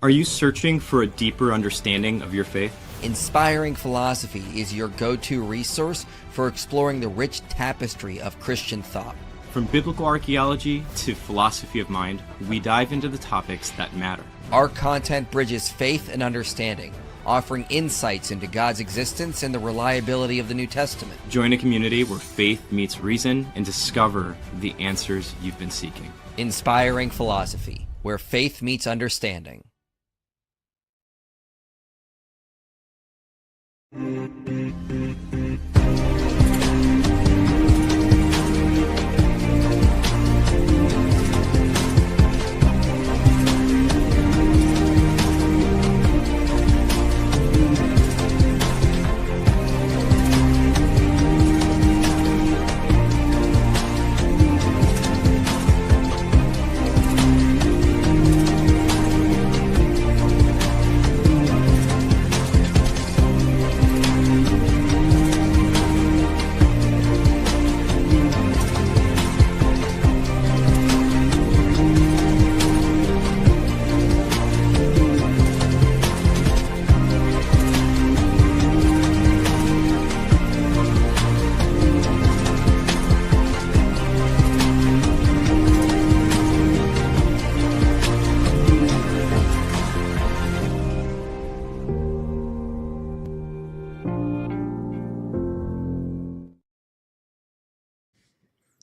Are you searching for a deeper understanding of your faith? Inspiring Philosophy is your go-to resource for exploring the rich tapestry of Christian thought. From biblical archaeology to philosophy of mind, we dive into the topics that matter. Our content bridges faith and understanding, offering insights into God's existence and the reliability of the New Testament. Join a community where faith meets reason and discover the answers you've been seeking. Inspiring Philosophy, where faith meets understanding.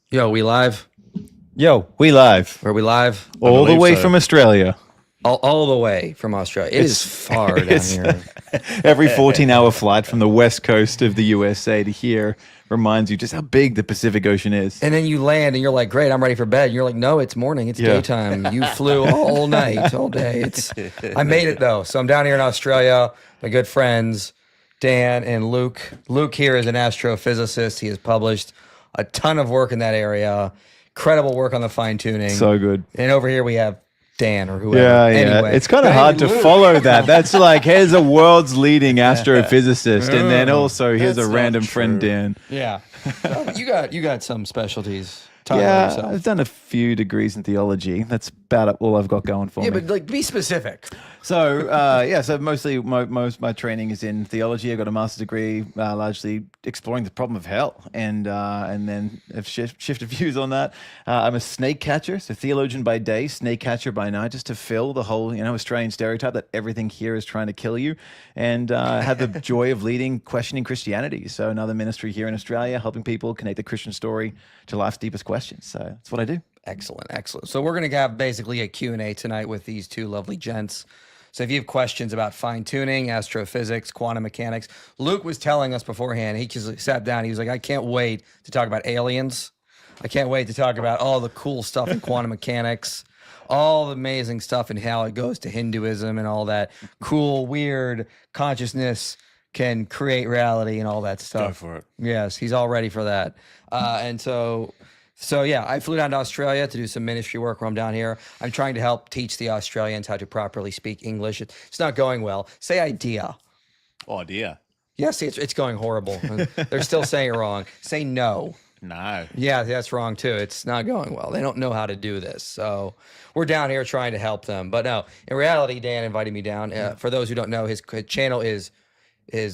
Yo, we live? Yo, we live. Are we live? All the way from Australia. All the way from Australia. It is far down here. Every 14-hour flight from the west coast of the USA to here reminds you just how big the Pacific Ocean is. And then you land and you're like, great, I'm ready for bed. And you're like, no, it's morning. It's daytime. You flew all night, all day. I made it, though. So I'm down here in Australia. My good friends, Dan and Luke. Luke here is an astrophysicist. He has published a ton of work in that area. Incredible work on the fine-tuning. So good. And over here we have Dan or whoever. Yeah. Anyway, It's kind of hard to follow that. That's like, here's a world's leading astrophysicist, and then also here's a random friend, Dan. Yeah. So you got some specialties. Talk about yourself. I've done a few degrees in theology. That's about all I've got going for me. Yeah, but like, be specific. So mostly most my training is in theology. I got a master's degree, largely exploring the problem of hell, and then have shifted views on that. I'm a snake catcher, so theologian by day, snake catcher by night, just to fill the whole Australian stereotype that everything here is trying to kill you, and had the joy of leading questioning Christianity. So another ministry here in Australia, helping people connect the Christian story to life's deepest questions. So that's what I do. Excellent. So we're going to have basically a Q&A tonight with these two lovely gents. So if you have questions about fine-tuning, astrophysics, quantum mechanics, Luke was telling us beforehand, he just sat down, he was like, I can't wait to talk about aliens. I can't wait to talk about all the cool stuff in quantum mechanics, all the amazing stuff and how it goes to Hinduism and all that cool, weird consciousness can create reality and all that stuff. Go for it. Yes, he's all ready for that. So yeah, I flew down to Australia to do some ministry work while I'm down here. I'm trying to help teach the Australians how to properly speak English. It's not going well. Say idea. Oh, dear. Yes, it's going horrible. They're still saying it wrong. Say no. No. Yeah, that's wrong too. It's not going well. They don't know how to do this. So we're down here trying to help them. But no, in reality, Dan invited me down. For those who don't know, his channel is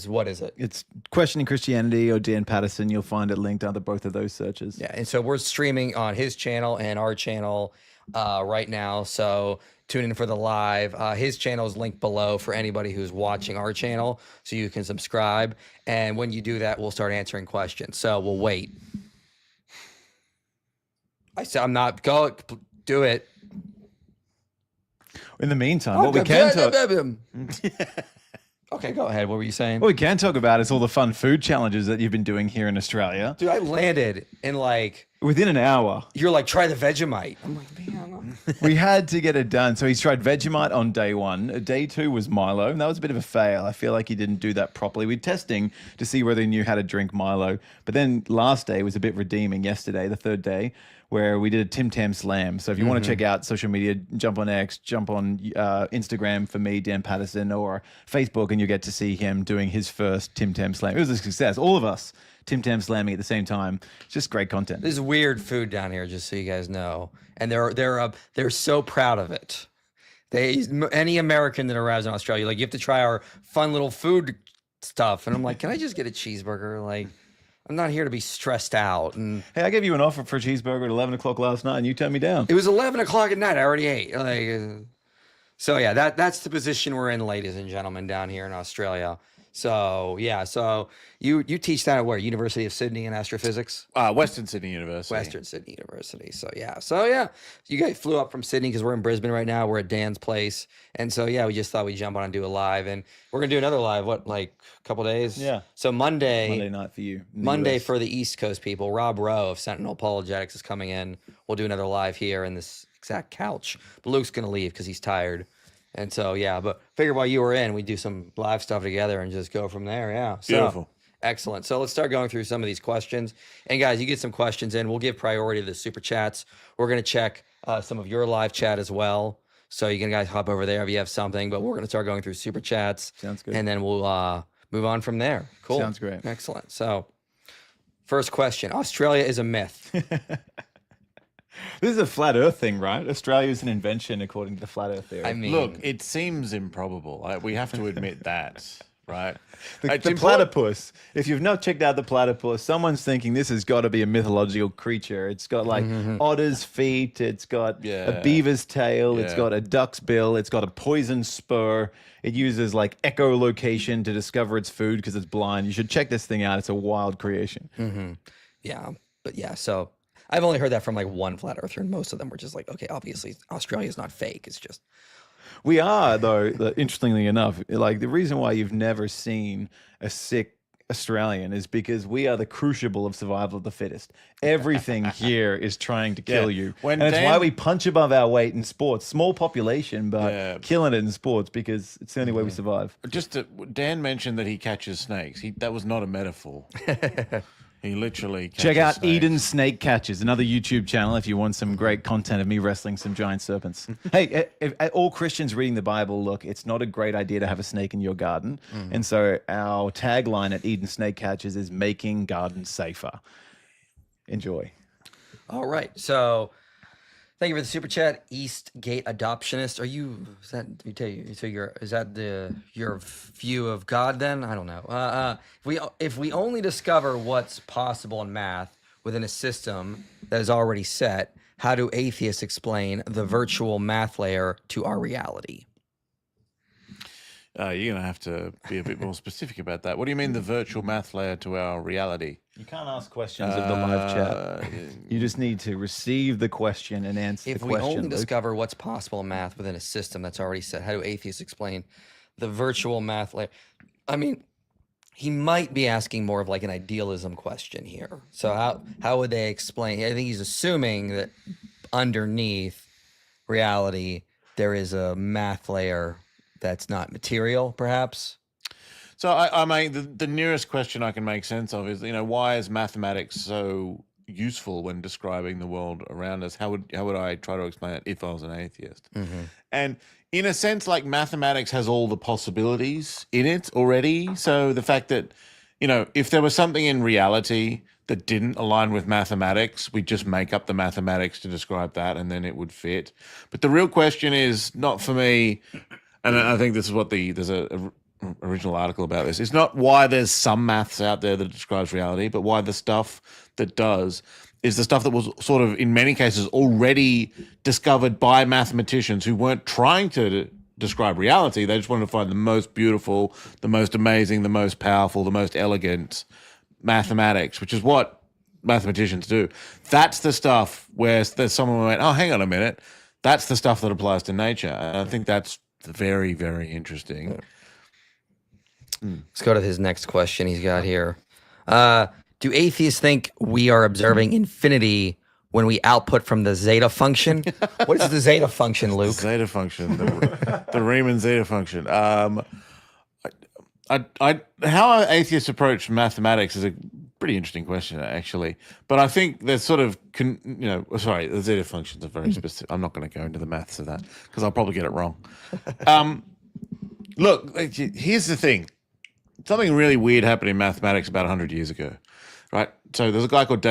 what is it? It's Questioning Christianity or Dan Patterson. You'll find it linked under both of those searches. Yeah, and so we're streaming on his channel and our channel right now. So tune in for the live. His channel is linked below for anybody who's watching our channel, so you can subscribe. And when you do that, we'll start answering questions. So we'll wait. I said I'm not go do it. In the meantime, what we can talk. Okay, go ahead. What were you saying? What we can talk about is all the fun food challenges that you've been doing here in Australia. Dude, I landed in like Within an hour. you're like, try the Vegemite. I'm like, man. We had to get it done. So he's tried Vegemite on day one. Day two was Milo, and that was a bit of a fail. I feel like he didn't do that properly. We're testing to see whether he knew how to drink Milo. But then last day was a bit redeeming. Yesterday, the third day, where we did a Tim Tam Slam. So if you want to check out social media, jump on X, jump on Instagram for me, Dan Patterson, or Facebook, and you get to see him doing his first Tim Tam Slam. It was a success. All of us Tim Tam slamming at the same time. It's just great content. There's weird food down here, just so you guys know, and they're so proud of it. Any American that arrives in Australia, like, you have to try our fun little food stuff. And I'm like, can I just get a cheeseburger? Like, I'm not here to be stressed out. And Hey, I gave you an offer for a cheeseburger at 11 o'clock last night, and you turned me down. it was 11 o'clock at night. I already ate. So yeah, that's the position we're in, ladies and gentlemen, down here in Australia. So yeah, so you teach that at where? University of Sydney in astrophysics? Western Sydney University. Western Sydney University. So yeah, you guys flew up from Sydney because we're in Brisbane right now. We're at Dan's place, and so yeah, we just thought we'd jump on and do a live, and we're gonna do another live. What, like a couple days? Yeah. So Monday night for you. in the Monday US. for the East Coast people. Rob Rowe of Sentinel Apologetics is coming in. We'll do another live here in this exact couch. But Luke's gonna leave because he's tired. And so yeah, but figure while you were in, we do some live stuff together and just go from there. Yeah. So, Beautiful. excellent. So let's start going through some of these questions. And guys, you get some questions in. We'll give priority to the super chats. We're gonna check some of your live chat as well. So you can guys hop over there if you have something. But we're gonna start going through super chats. Sounds good. And then we'll move on from there. Cool. Sounds great. Excellent. So first question: Australia is a myth. This is a flat Earth thing, right? Australia is an invention according to the flat Earth theory. I mean, Look, it seems improbable. We have to admit that, right? The It's important- platypus. If you've not checked out the platypus, someone's thinking this has got to be a mythological creature. It's got like otter's feet. It's got a beaver's tail. It's Yeah. got a duck's bill. It's got a poison spur. It uses like echolocation to discover its food because it's blind. You should check this thing out. It's a wild creation. yeah, but yeah. So I've only heard that from like one flat earther, and most of them were just like, okay, obviously Australia's not fake. It's just We are, though, interestingly enough, like the reason why you've never seen a sick Australian is because we are the crucible of survival of the fittest. Everything here is trying to kill you. When And it's why Dan- we punch above our weight in sports. Small population, but Yeah. killing it in sports because it's the only way we survive. Dan mentioned that he catches snakes. That was not a metaphor. He literally catches Check out snakes. Eden Snake Catchers, another YouTube channel if you want some great content of me wrestling some giant serpents. Hey, if all Christians reading the Bible, look, it's not a great idea to have a snake in your garden. And so our tagline at Eden Snake Catchers is making gardens safer. Enjoy. all right. So thank you for the super chat, Eastgate Adoptionist. Are you? Is that? Let me tell you. So is that your view of God? Then I don't know. If we only discover what's possible in math within a system that is already set, how do atheists explain the virtual math layer to our reality? You're going to have to be a bit more specific about that. What do you mean the virtual math layer to our reality? You can't ask questions of the live chat. You just need to receive the question and answer If the we question. only Luke. discover what's possible in math within a system that's already set, how do atheists explain the virtual math layer? I mean, he might be asking more of like an idealism question here. So how would they explain? I think he's assuming that underneath reality there is a math layer that's not material, perhaps. So I mean, the nearest question I can make sense of is, why is mathematics so useful when describing the world around us? How would I try to explain it if I was an atheist? And in a sense, like mathematics has all the possibilities in it already. So the fact that, if there was something in reality that didn't align with mathematics, we'd just make up the mathematics to describe that and then it would fit. But the real question is not for me, and I think this is what there's a original article about this. It's not why there's some maths out there that describes reality, but why the stuff that does is the stuff that was sort of, in many cases, already discovered by mathematicians who weren't trying to describe reality. They just wanted to find the most beautiful, the most amazing, the most powerful, the most elegant mathematics, which is what mathematicians do. That's the stuff where there's someone who went, oh, hang on a minute. That's the stuff that applies to nature. And I think that's very, very interesting. Let's go to his next question he's got here. Do atheists think we are observing infinity when we output from the zeta function? What is the zeta function, Luke? Zeta function, the Riemann zeta function. How atheists approach mathematics is a pretty interesting question, actually. But I think there's sort of, the zeta functions are very specific. I'm not going to go into the maths of that because I'll probably get it wrong. Look, here's the thing. Something really weird happened in mathematics about 100 years ago, right? So there's a guy called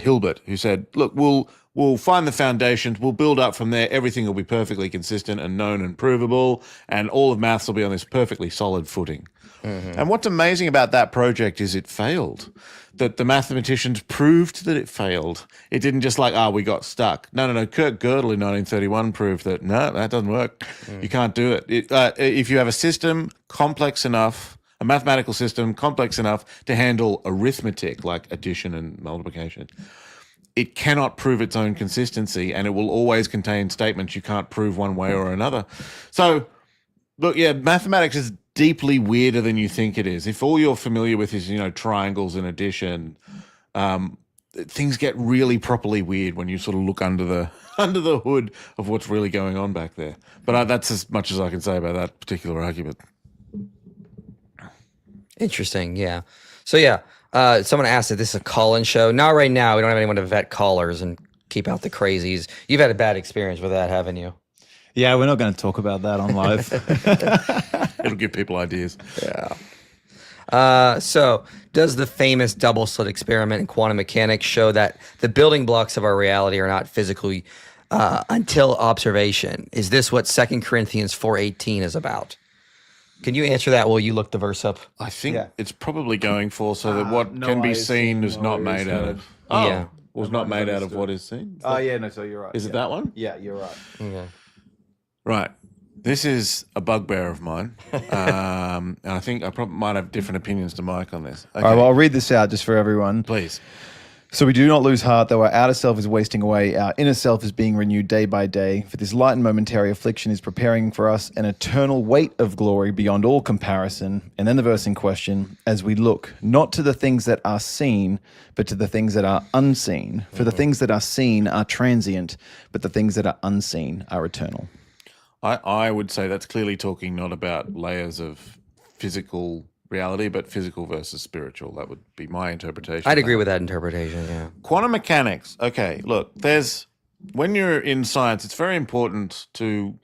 Hilbert who said, look, we'll we'll find the foundations, we'll build up from there, everything will be perfectly consistent and known and provable, and all of maths will be on this perfectly solid footing. And what's amazing about that project is it failed. That the mathematicians proved that it failed. It didn't just we got stuck. No. Kurt Gödel in 1931 proved that, no, that doesn't work. You can't do it. If you have a system complex enough, a mathematical system complex enough to handle arithmetic like addition and multiplication, it cannot prove its own consistency, and it will always contain statements you can't prove one way or another. So, look, mathematics is deeply weirder than you think it is. If all you're familiar with is, triangles and addition, things get really properly weird when you sort of look under the hood of what's really going on back there. But that's as much as I can say about that particular argument. Interesting, yeah. So someone asked if this is a call-in show. Not right now. We don't have anyone to vet callers and keep out the crazies. You've had a bad experience with that, haven't you? Yeah, we're not going to talk about that on live. It'll give people ideas. Yeah. So does the famous double slit experiment in quantum mechanics show that the building blocks of our reality are not physically until observation? Is this what 2 Corinthians 4:18 is about? Can you answer that while you look the verse up? I think it's probably going for so that what can be seen is not made out of. Was not made out of what is seen. Oh, yeah, no, so you're right. Is it that one? Yeah, you're right. Okay. Right. This is a bugbear of mine. And I think I probably might have different opinions to Mike on this. Okay. All right, well, I'll read this out just for everyone. Please. So we do not lose heart, though our outer self is wasting away. Our inner self is being renewed day by day. For this light and momentary affliction is preparing for us an eternal weight of glory beyond all comparison. And then the verse in question, as we look, not to the things that are seen, but to the things that are unseen. For the things that are seen are transient, but the things that are unseen are eternal. I would say that's clearly talking not about layers of physical reality, but physical versus spiritual. That would be my interpretation. I'd agree with that interpretation, yeah. Quantum mechanics. Okay, look, when you're in science, it's very important to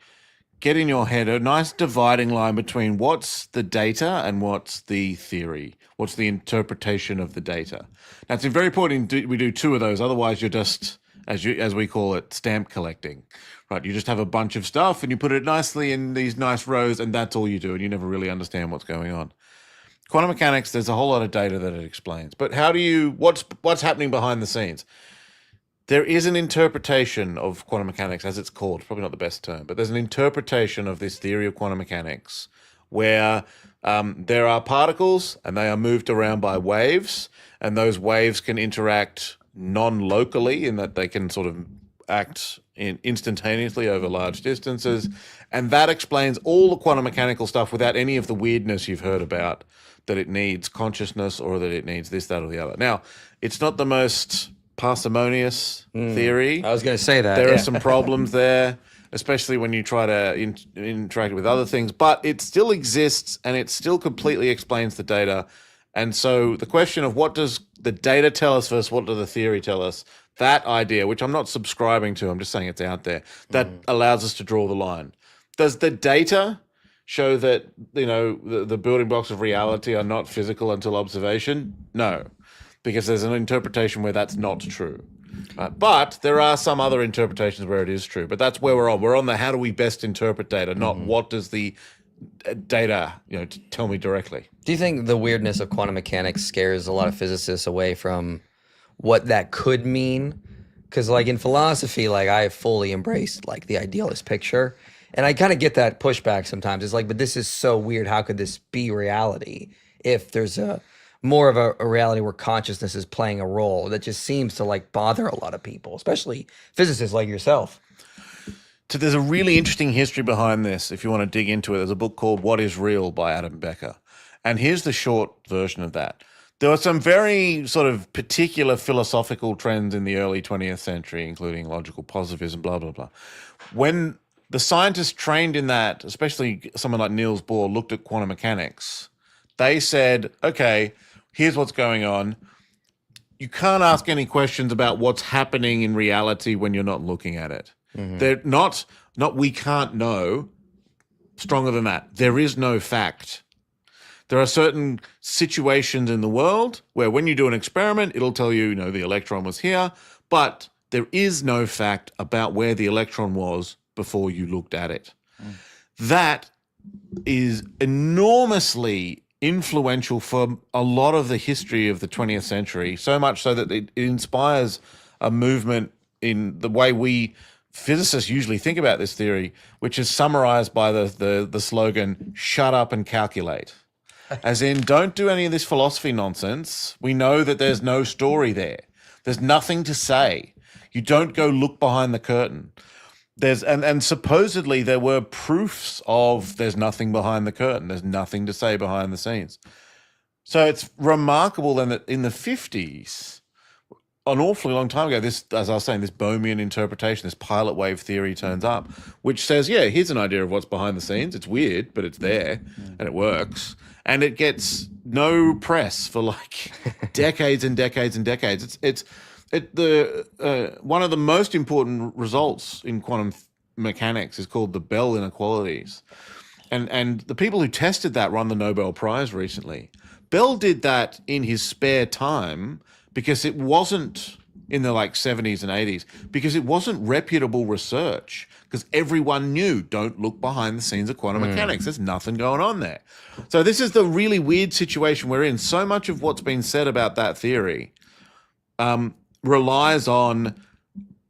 get in your head a nice dividing line between what's the data and what's the theory, what's the interpretation of the data. Now, it's very important we do two of those. Otherwise, you're just, as we call it, stamp collecting. Right, you just have a bunch of stuff and you put it nicely in these nice rows, and that's all you do, and you never really understand what's going on. Quantum mechanics, there's a whole lot of data that it explains. But what's happening behind the scenes? There is an interpretation of quantum mechanics, as it's called, probably not the best term, but there's an interpretation of this theory of quantum mechanics where there are particles and they are moved around by waves, and those waves can interact non-locally in that they can sort of act instantaneously over large distances. And that explains all the quantum mechanical stuff without any of the weirdness you've heard about, that it needs consciousness or that it needs this, that, or the other. Now, it's not the most parsimonious theory. I was going to say that. There are some problems there, especially when you try to interact with other things, but it still exists and it still completely explains the data. And so the question of what does the data tell us versus what does the theory tell us, that idea, which I'm not subscribing to, I'm just saying it's out there, that allows us to draw the line. Does the data show that, the building blocks of reality are not physical until observation? No, because there's an interpretation where that's not true. But there are some other interpretations where it is true. But that's where we're on. We're on the how do we best interpret data, not what does the data, tell me directly. Do you think the weirdness of quantum mechanics scares a lot of physicists away from what that could mean? Because in philosophy, I fully embraced the idealist picture. And I kind of get that pushback sometimes. It's but this is so weird. How could this be reality if there's more of a reality where consciousness is playing a role? That just seems to bother a lot of people, especially physicists like yourself. So there's a really interesting history behind this. If you want to dig into it, there's a book called What is Real by Adam Becker. And here's the short version of that. There were some very sort of particular philosophical trends in the early 20th century, including logical positivism, blah, blah, blah. When the scientists trained in that, especially someone like Niels Bohr, looked at quantum mechanics, they said, okay, here's what's going on. You can't ask any questions about what's happening in reality when you're not looking at it. They're not we can't know, stronger than that. There is no fact. There are certain situations in the world where when you do an experiment, it'll tell you, the electron was here, but there is no fact about where the electron was before you looked at it. That is enormously influential for a lot of the history of the 20th century, so much so that it inspires a movement in the way we physicists usually think about this theory, which is summarized by the slogan, shut up and calculate. As in, don't do any of this philosophy nonsense. We know that there's no story there. There's nothing to say. You don't go look behind the curtain. And supposedly there were proofs of there's nothing behind the curtain. There's nothing to say behind the scenes. So it's remarkable then that in the 50s, an awfully long time ago, this, as I was saying, this Bohmian interpretation, this pilot wave theory turns up, which says, yeah, here's an idea of what's behind the scenes. It's weird, but it's there and it works. And it gets no press for like decades and decades and decades. One of the most important results in quantum mechanics is called the Bell inequalities. And the people who tested that won the Nobel Prize recently. Bell did that in his spare time because it wasn't in the like 70s and 80s, because it wasn't reputable research, because everyone knew, don't look behind the scenes of quantum mechanics. There's nothing going on there. So this is the really weird situation we're in. So much of what's been said about that theory relies on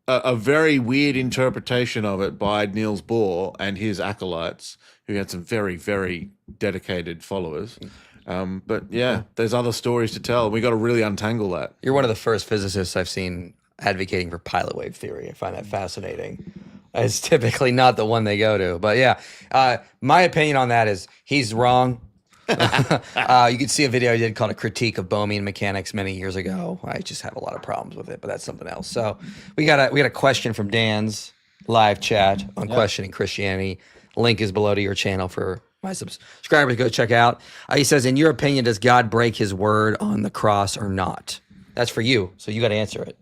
a very weird interpretation of it by Niels Bohr and his acolytes, who had some very, very dedicated followers. But yeah, there's other stories to tell. We got to really untangle that. You're one of the first physicists I've seen advocating for pilot wave theory. I find that fascinating. It's typically not the one they go to. But yeah, my opinion on that is he's wrong. You could see a video I did called A Critique of Bohmian Mechanics many years ago. I just have a lot of problems with it, but that's something else. So we got a question from Dan's live chat on questioning Christianity. Link is below to your channel for my subscribers. Go check out. He says, in your opinion, does God break his word on the cross or not? That's for you, so you got to answer it.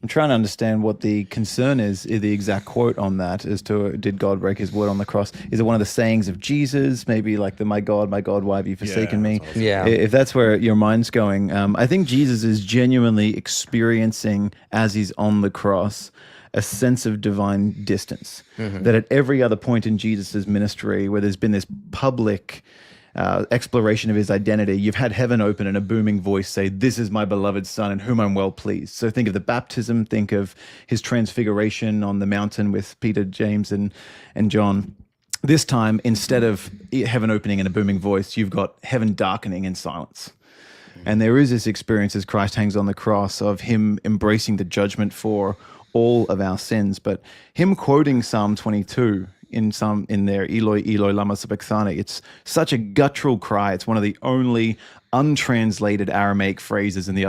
I'm trying to understand what the concern is the exact quote on that, as to did God break his word on the cross? Is it one of the sayings of Jesus? Maybe like the my God, why have you forsaken me? Awesome. Yeah. If that's where your mind's going. I think Jesus is genuinely experiencing, as he's on the cross, a sense of divine distance. That at every other point in Jesus's ministry where there's been this public exploration of his identity, you've had heaven open and a booming voice say, this is my beloved son in whom I'm well pleased. So think of the baptism, think of his transfiguration on the mountain with Peter, James, and John. This time, instead of heaven opening and a booming voice, you've got heaven darkening in silence. And there is this experience as Christ hangs on the cross of him embracing the judgment for all of our sins. But him quoting Psalm 22 in there, Eloi, Eloi, lama sabachthani, it's such a guttural cry. It's one of the only untranslated Aramaic phrases in the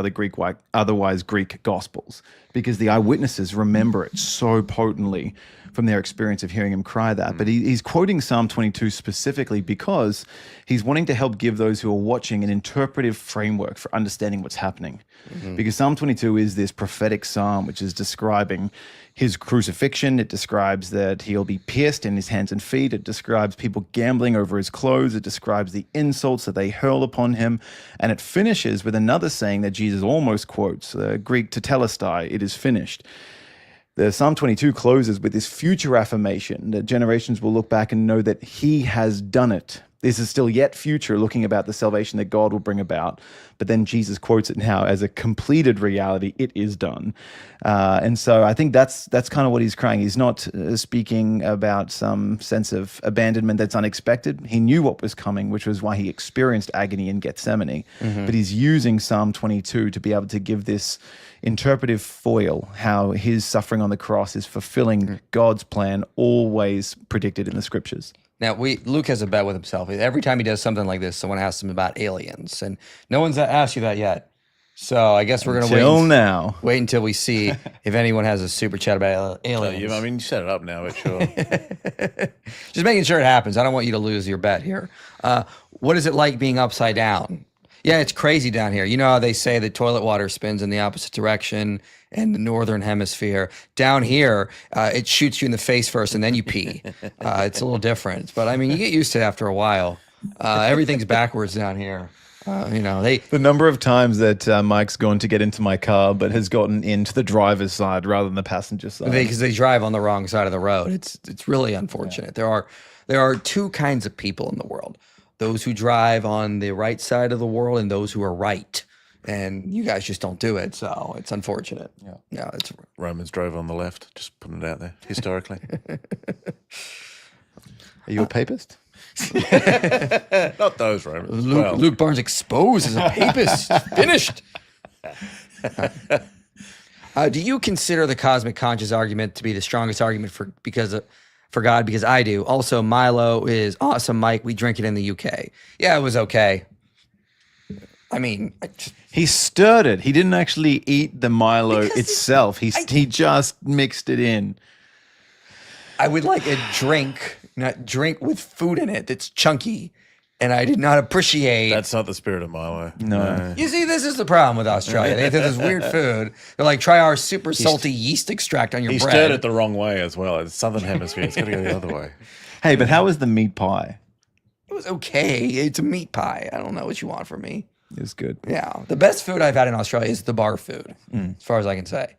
otherwise Greek Gospels, because the eyewitnesses remember it so potently from their experience of hearing him cry that. But he's quoting Psalm 22 specifically because he's wanting to help give those who are watching an interpretive framework for understanding what's happening. Because Psalm 22 is this prophetic psalm which is describing his crucifixion. It describes that he'll be pierced in his hands and feet. It describes people gambling over his clothes. It describes the insults that they hurl upon him. And it finishes with another saying that Jesus almost quotes, the Greek tetelestai, it is finished. The Psalm 22 closes with this future affirmation that generations will look back and know that he has done it. This is still yet future, looking about the salvation that God will bring about. But then Jesus quotes it now as a completed reality. It is done. And so I think that's kind of what he's crying. He's not speaking about some sense of abandonment that's unexpected. He knew what was coming, which was why he experienced agony in Gethsemane. But he's using Psalm 22 to be able to give this interpretive foil, how his suffering on the cross is fulfilling God's plan, always predicted in the scriptures. Now, Luke has a bet with himself. Every time he does something like this, someone asks him about aliens, and no one's asked you that yet. So I guess we're going to wait until we see if anyone has a super chat about aliens. I mean, you set it up now, but sure. Just making sure it happens. I don't want you to lose your bet here. What is it like being upside down? Yeah, it's crazy down here. You know how they say the toilet water spins in the opposite direction in the northern hemisphere? Down here, it shoots you in the face first and then you pee. It's a little different. But I mean, you get used to it after a while. Everything's backwards down here. The number of times that Mike's gone to get into my car, but has gotten into the driver's side rather than the passenger side. Because they drive on the wrong side of the road. It's really unfortunate. There are two kinds of people in the world: those who drive on the right side of the world and those who are right. And you guys just don't do it, so it's unfortunate. Yeah, it's Romans drove on the left. Just putting it out there historically. Are you a papist? Not those Romans. Luke Barnes exposed as a papist. Finished. Do you consider the cosmic conscious argument to be the strongest argument for God? Because I do. Also, Milo is awesome, Mike. We drink it in the UK. Yeah, it was okay. I mean, he stirred it. He didn't actually eat the Milo itself. He just mixed it in. I would like a drink, not drink with food in it that's chunky, and I did not appreciate. That's not the spirit of Milo. No. You see, this is the problem with Australia. They have this weird food. They're like, try our super salty yeast extract on your bread. He stirred it the wrong way as well. It's Southern Hemisphere. It's got to go the other way. Hey, but how was the meat pie? It was okay. It's a meat pie. I don't know what you want from me. It was good. Yeah. The best food I've had in Australia is the bar food, as far as I can say.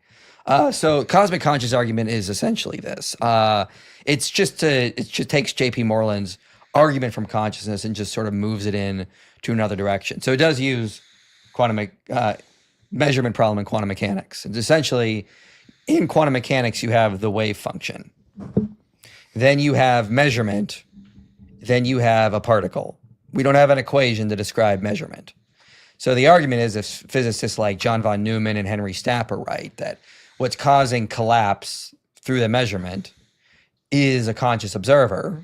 So cosmic conscious argument is essentially this. It just takes J.P. Moreland's argument from consciousness and just sort of moves it in to another direction. So it does use quantum measurement problem in quantum mechanics. And essentially, in quantum mechanics, you have the wave function. Then you have measurement. Then you have a particle. We don't have an equation to describe measurement. So the argument is, if physicists like John von Neumann and Henry Stapp are right, that what's causing collapse through the measurement is a conscious observer,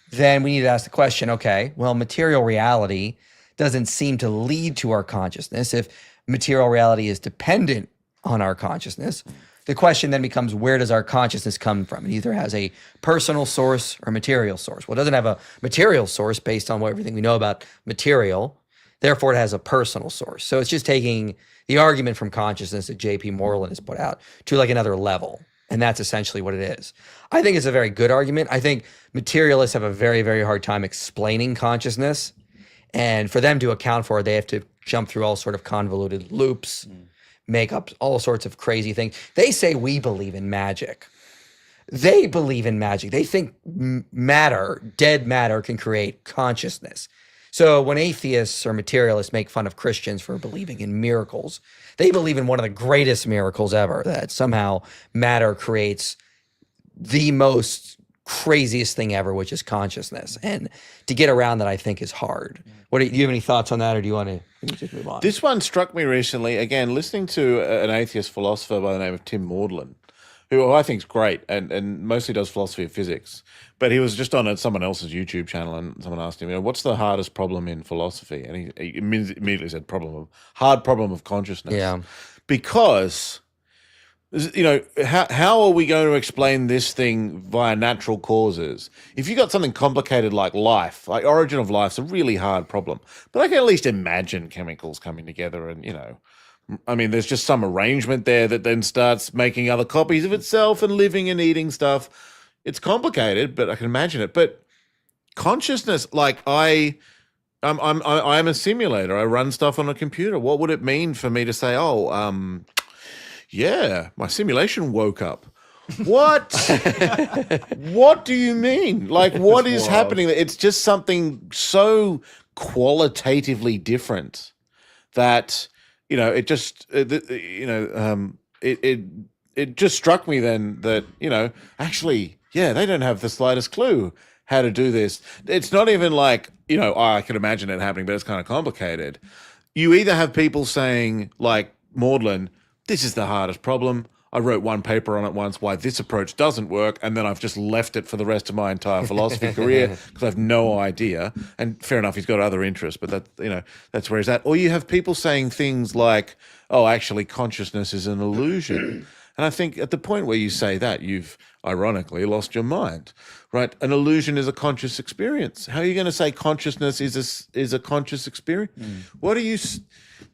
then we need to ask the question, okay, well, material reality doesn't seem to lead to our consciousness. If material reality is dependent on our consciousness, the question then becomes, where does our consciousness come from? It either has a personal source or material source. Well, it doesn't have a material source based on everything we know about material. Therefore, it has a personal source. So it's just taking the argument from consciousness that J.P. Moreland has put out to like another level. And that's essentially what it is. I think it's a very good argument. I think materialists have a very, very hard time explaining consciousness. And for them to account for it, they have to jump through all sort of convoluted loops, make up all sorts of crazy things. They say we believe in magic. They believe in magic. They think matter, dead matter, can create consciousness. So when atheists or materialists make fun of Christians for believing in miracles, they believe in one of the greatest miracles ever, that somehow matter creates the most craziest thing ever, which is consciousness. And to get around that, I think, is hard. Do you have any thoughts on that, or do you want to just move on? This one struck me recently, again, listening to an atheist philosopher by the name of Tim Maudlin, who I think is great and mostly does philosophy of physics. But he was just on someone else's YouTube channel, and someone asked him, what's the hardest problem in philosophy? And he immediately said hard problem of consciousness. Yeah. Because, how are we going to explain this thing via natural causes? If you got something complicated like life, like origin of life's a really hard problem. But I can at least imagine chemicals coming together and, there's just some arrangement there that then starts making other copies of itself and living and eating stuff. It's complicated, but I can imagine it. But consciousness, like I'm a simulator. I run stuff on a computer. What would it mean for me to say, yeah, my simulation woke up? What? What do you mean? Like, what is happening? It's just something so qualitatively different that, it just, it just struck me then that, actually, yeah, they don't have the slightest clue how to do this. It's not even like, I can imagine it happening, but it's kind of complicated. You either have people saying, like Maudlin, this is the hardest problem. I wrote one paper on it once, why this approach doesn't work, and then I've just left it for the rest of my entire philosophy career because I have no idea. And fair enough, he's got other interests, but that's where he's at. Or you have people saying things like, oh, actually, consciousness is an illusion. And I think at the point where you say that, you've ironically lost your mind, right? An illusion is a conscious experience. How are you going to say consciousness is a conscious experience? What are you...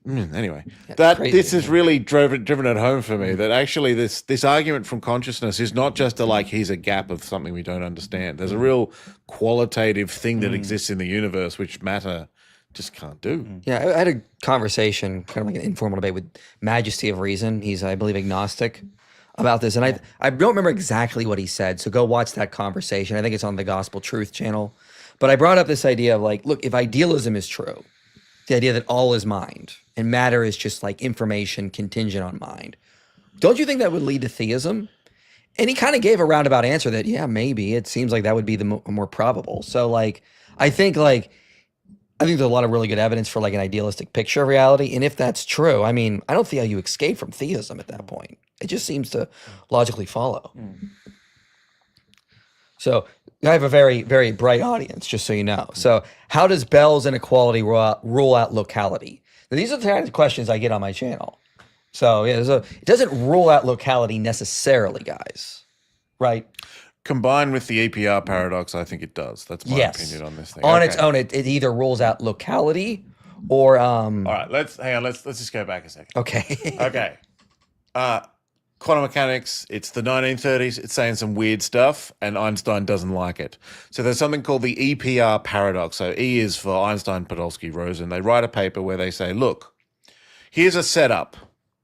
Anyway, this is really driven it home for me that actually this argument from consciousness is not just here's a gap of something we don't understand. There's a real qualitative thing that exists in the universe which matter just can't do. Yeah, I had a conversation, kind of like an informal debate with Majesty of Reason. He's, I believe, agnostic about this. And I don't remember exactly what he said. So go watch that conversation. I think it's on the Gospel Truth channel. But I brought up this idea of like, look, if idealism is true, the idea that all is mind and matter is just like information contingent on mind, don't you think that would lead to theism? And he kind of gave a roundabout answer that, yeah, maybe. It seems like that would be the more probable. So like, I think there's a lot of really good evidence for like an idealistic picture of reality. And if that's true, I mean, I don't see how you escape from theism at that point. It just seems to logically follow. So I have a very, very bright audience, just so you know. So how does Bell's inequality rule out locality? Now, these are the kinds of questions I get on my channel. So yeah, it doesn't rule out locality necessarily, guys, right? Combined with the EPR paradox, I think it does. That's my opinion on this thing. On its own, it either rules out locality or All right, let's just go back a second. Okay. Okay. Quantum mechanics, it's the 1930s. It's saying some weird stuff, and Einstein doesn't like it. So there's something called the EPR paradox. So E is for Einstein, Podolsky, Rosen. They write a paper where they say, look, here's a setup.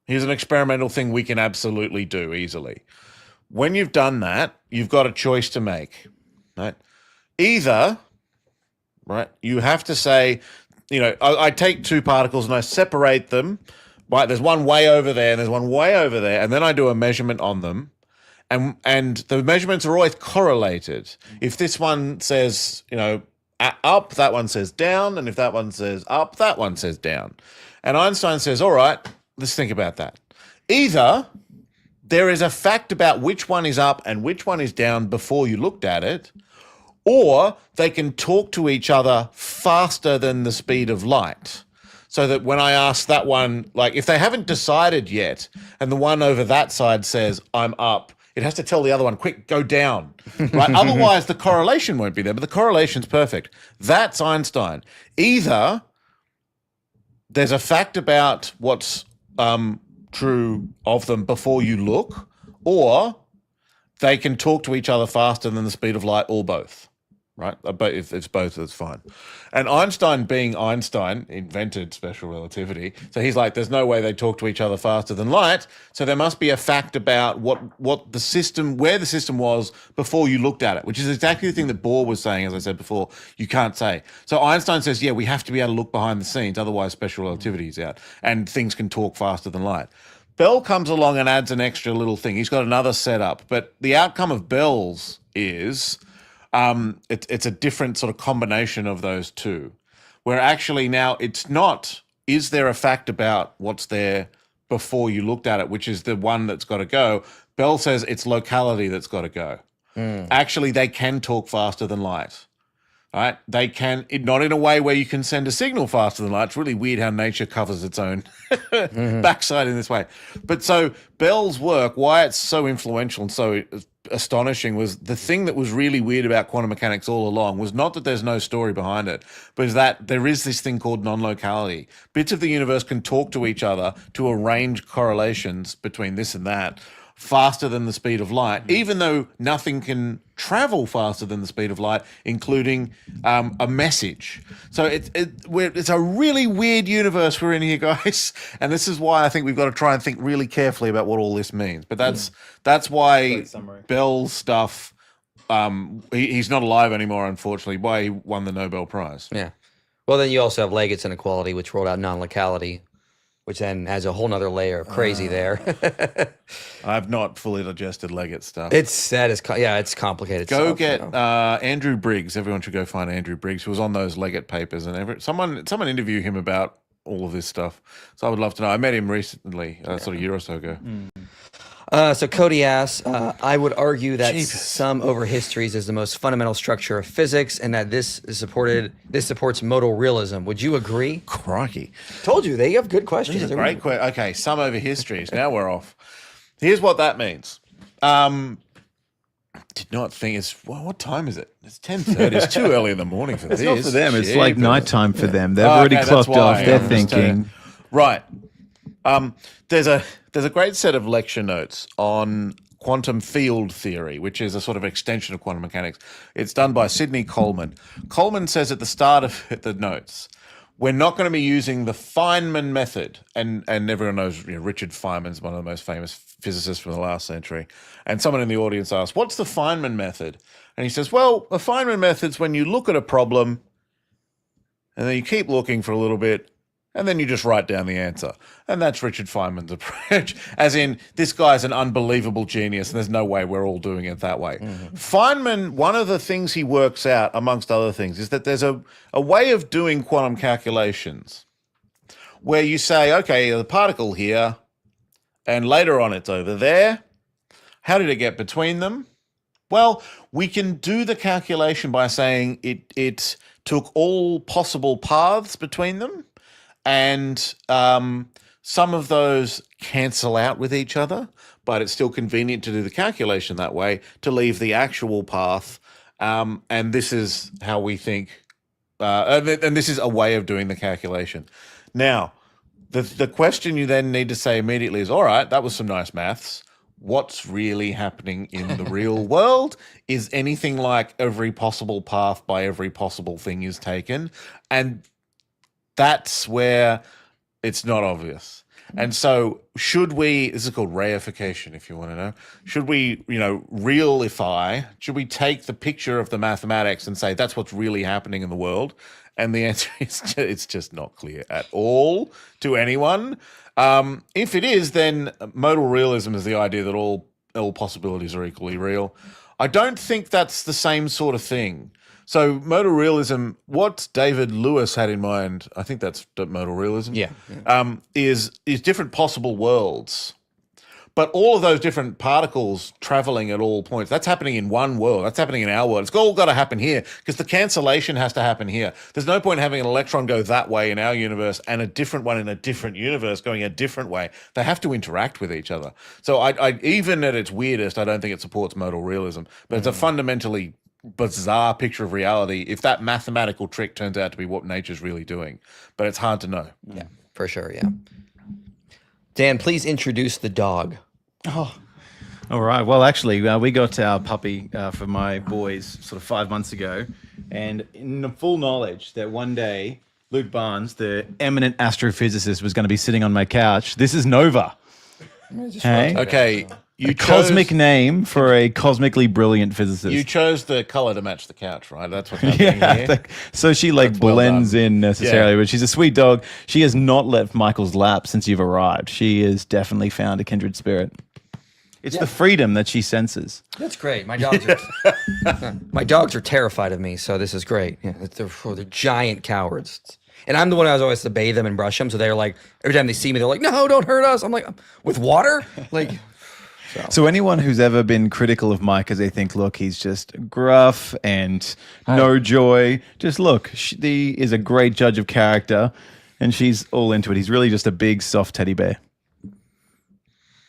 Here's an experimental thing we can absolutely do easily. When you've done that, you've got a choice to make, right? Either, right, you have to say, I take two particles and I separate them, right? There's one way over there and there's one way over there, and then I do a measurement on them, and the measurements are always correlated. If this one says, up, that one says down, and if that one says up, that one says down. And Einstein says, all right, let's think about that. Either there is a fact about which one is up and which one is down before you looked at it, or they can talk to each other faster than the speed of light. So that when I ask that one, like if they haven't decided yet and the one over that side says, I'm up, it has to tell the other one, quick, go down, right? Otherwise, the correlation won't be there, but the correlation's perfect. That's Einstein. Either there's a fact about what's true of them before you look, or they can talk to each other faster than the speed of light, or both, right? But if it's both, that's fine. And Einstein, being Einstein, invented special relativity. So he's like, there's no way they talk to each other faster than light. So there must be a fact about what the system, where the system was before you looked at it, which is exactly the thing that Bohr was saying, as I said before, you can't say. So Einstein says, yeah, we have to be able to look behind the scenes, otherwise special relativity is out, and things can talk faster than light. Bell comes along and adds an extra little thing. He's got another setup, but the outcome of Bell's is it's a different sort of combination of those two, where actually now it's not, is there a fact about what's there before you looked at it, which is the one that's got to go. Bell says it's locality that's got to go. Actually, they can talk faster than light. Right? They can, not in a way where you can send a signal faster than light. It's really weird how nature covers its own backside in this way. But so Bell's work, why it's so influential and so astonishing, was the thing that was really weird about quantum mechanics all along was not that there's no story behind it, but is that there is this thing called non-locality. Bits of the universe can talk to each other to arrange correlations between this and that faster than the speed of light, even though nothing can travel faster than the speed of light, including a message. So it's a really weird universe we're in here, guys. And this is why I think we've got to try and think really carefully about what all this means. But that's why Bell's stuff, he's not alive anymore, unfortunately, why he won the Nobel Prize. Yeah. Well, then you also have Leggett's inequality, which rolled out non-locality, which then has a whole nother layer of crazy there. I've not fully digested Leggett's stuff. It's complicated. Go stuff, get Andrew Briggs. Everyone should go find Andrew Briggs, who was on those Leggett papers, and someone interview him about all of this stuff. So I would love to know. I met him recently, sort of a year or so ago. So Cody asks, I would argue that sum over histories is the most fundamental structure of physics, and that this supports modal realism. Would you agree? Crikey. Told you, they have good questions. These are great questions. Okay, sum over histories. Now we're off. Here's what that means. Did not think what time is it? It's 10:30. It's too early in the morning for this. It's not for them. It's like nighttime for them. They've already clocked off. They're thinking. Right. There's a great set of lecture notes on quantum field theory, which is a sort of extension of quantum mechanics. It's done by Sidney Coleman. Coleman says at the start of the notes, we're not going to be using the Feynman method. And everyone knows Richard Feynman's one of the most famous physicists from the last century. And someone in the audience asked, what's the Feynman method? And he says, well, the Feynman method's when you look at a problem and then you keep looking for a little bit and then you just write down the answer. And that's Richard Feynman's approach, as in, this guy's an unbelievable genius and there's no way we're all doing it that way. Feynman, one of the things he works out, amongst other things, is that there's a way of doing quantum calculations where you say, okay, the particle here, and later on it's over there. How did it get between them? Well, we can do the calculation by saying it took all possible paths between them, and some of those cancel out with each other, but it's still convenient to do the calculation that way to leave the actual path. And this is how we think, and this is a way of doing the calculation. Now, the question you then need to say immediately is, all right, that was some nice maths. What's really happening in the real world? Is anything like every possible path by every possible thing is taken? And that's where it's not obvious. And so should we, this is called reification if you want to know, should we, realify, should we take the picture of the mathematics and say that's what's really happening in the world? And the answer is it's just not clear at all to anyone. If it is, then modal realism is the idea that all possibilities are equally real. I don't think that's the same sort of thing. So modal realism, what David Lewis had in mind, I think that's modal realism, is different possible worlds. But all of those different particles traveling at all points, that's happening in one world. That's happening in our world. It's all got to happen here because the cancellation has to happen here. There's no point in having an electron go that way in our universe and a different one in a different universe going a different way. They have to interact with each other. So I even at its weirdest, I don't think it supports modal realism. But it's a fundamentally bizarre picture of reality if that mathematical trick turns out to be what nature's really doing. But it's hard to know. Yeah, for sure, yeah. Dan, please introduce the dog. Oh, all right. Well, actually, we got our puppy for my boys sort of 5 months ago, and in the full knowledge that one day Luke Barnes, the eminent astrophysicist, was going to be sitting on my couch. This is Nova. Hey? Okay. A cosmic name for a cosmically brilliant physicist. You chose the color to match the couch, right? That's what's happening here. So she blends in necessarily, but she's a sweet dog. She has not left Michael's lap since you've arrived. She has definitely found a kindred spirit. It's the freedom that she senses. That's great. My dogs are terrified of me, so this is great. Yeah, they're giant cowards. And I'm the one who always to bathe them and brush them, so they're like, every time they see me, they're like, no, don't hurt us. I'm like, with water? Like... So anyone who's ever been critical of Mike as they think, look, he's just gruff and no joy, just look, she is a great judge of character and she's all into it. He's really just a big, soft teddy bear.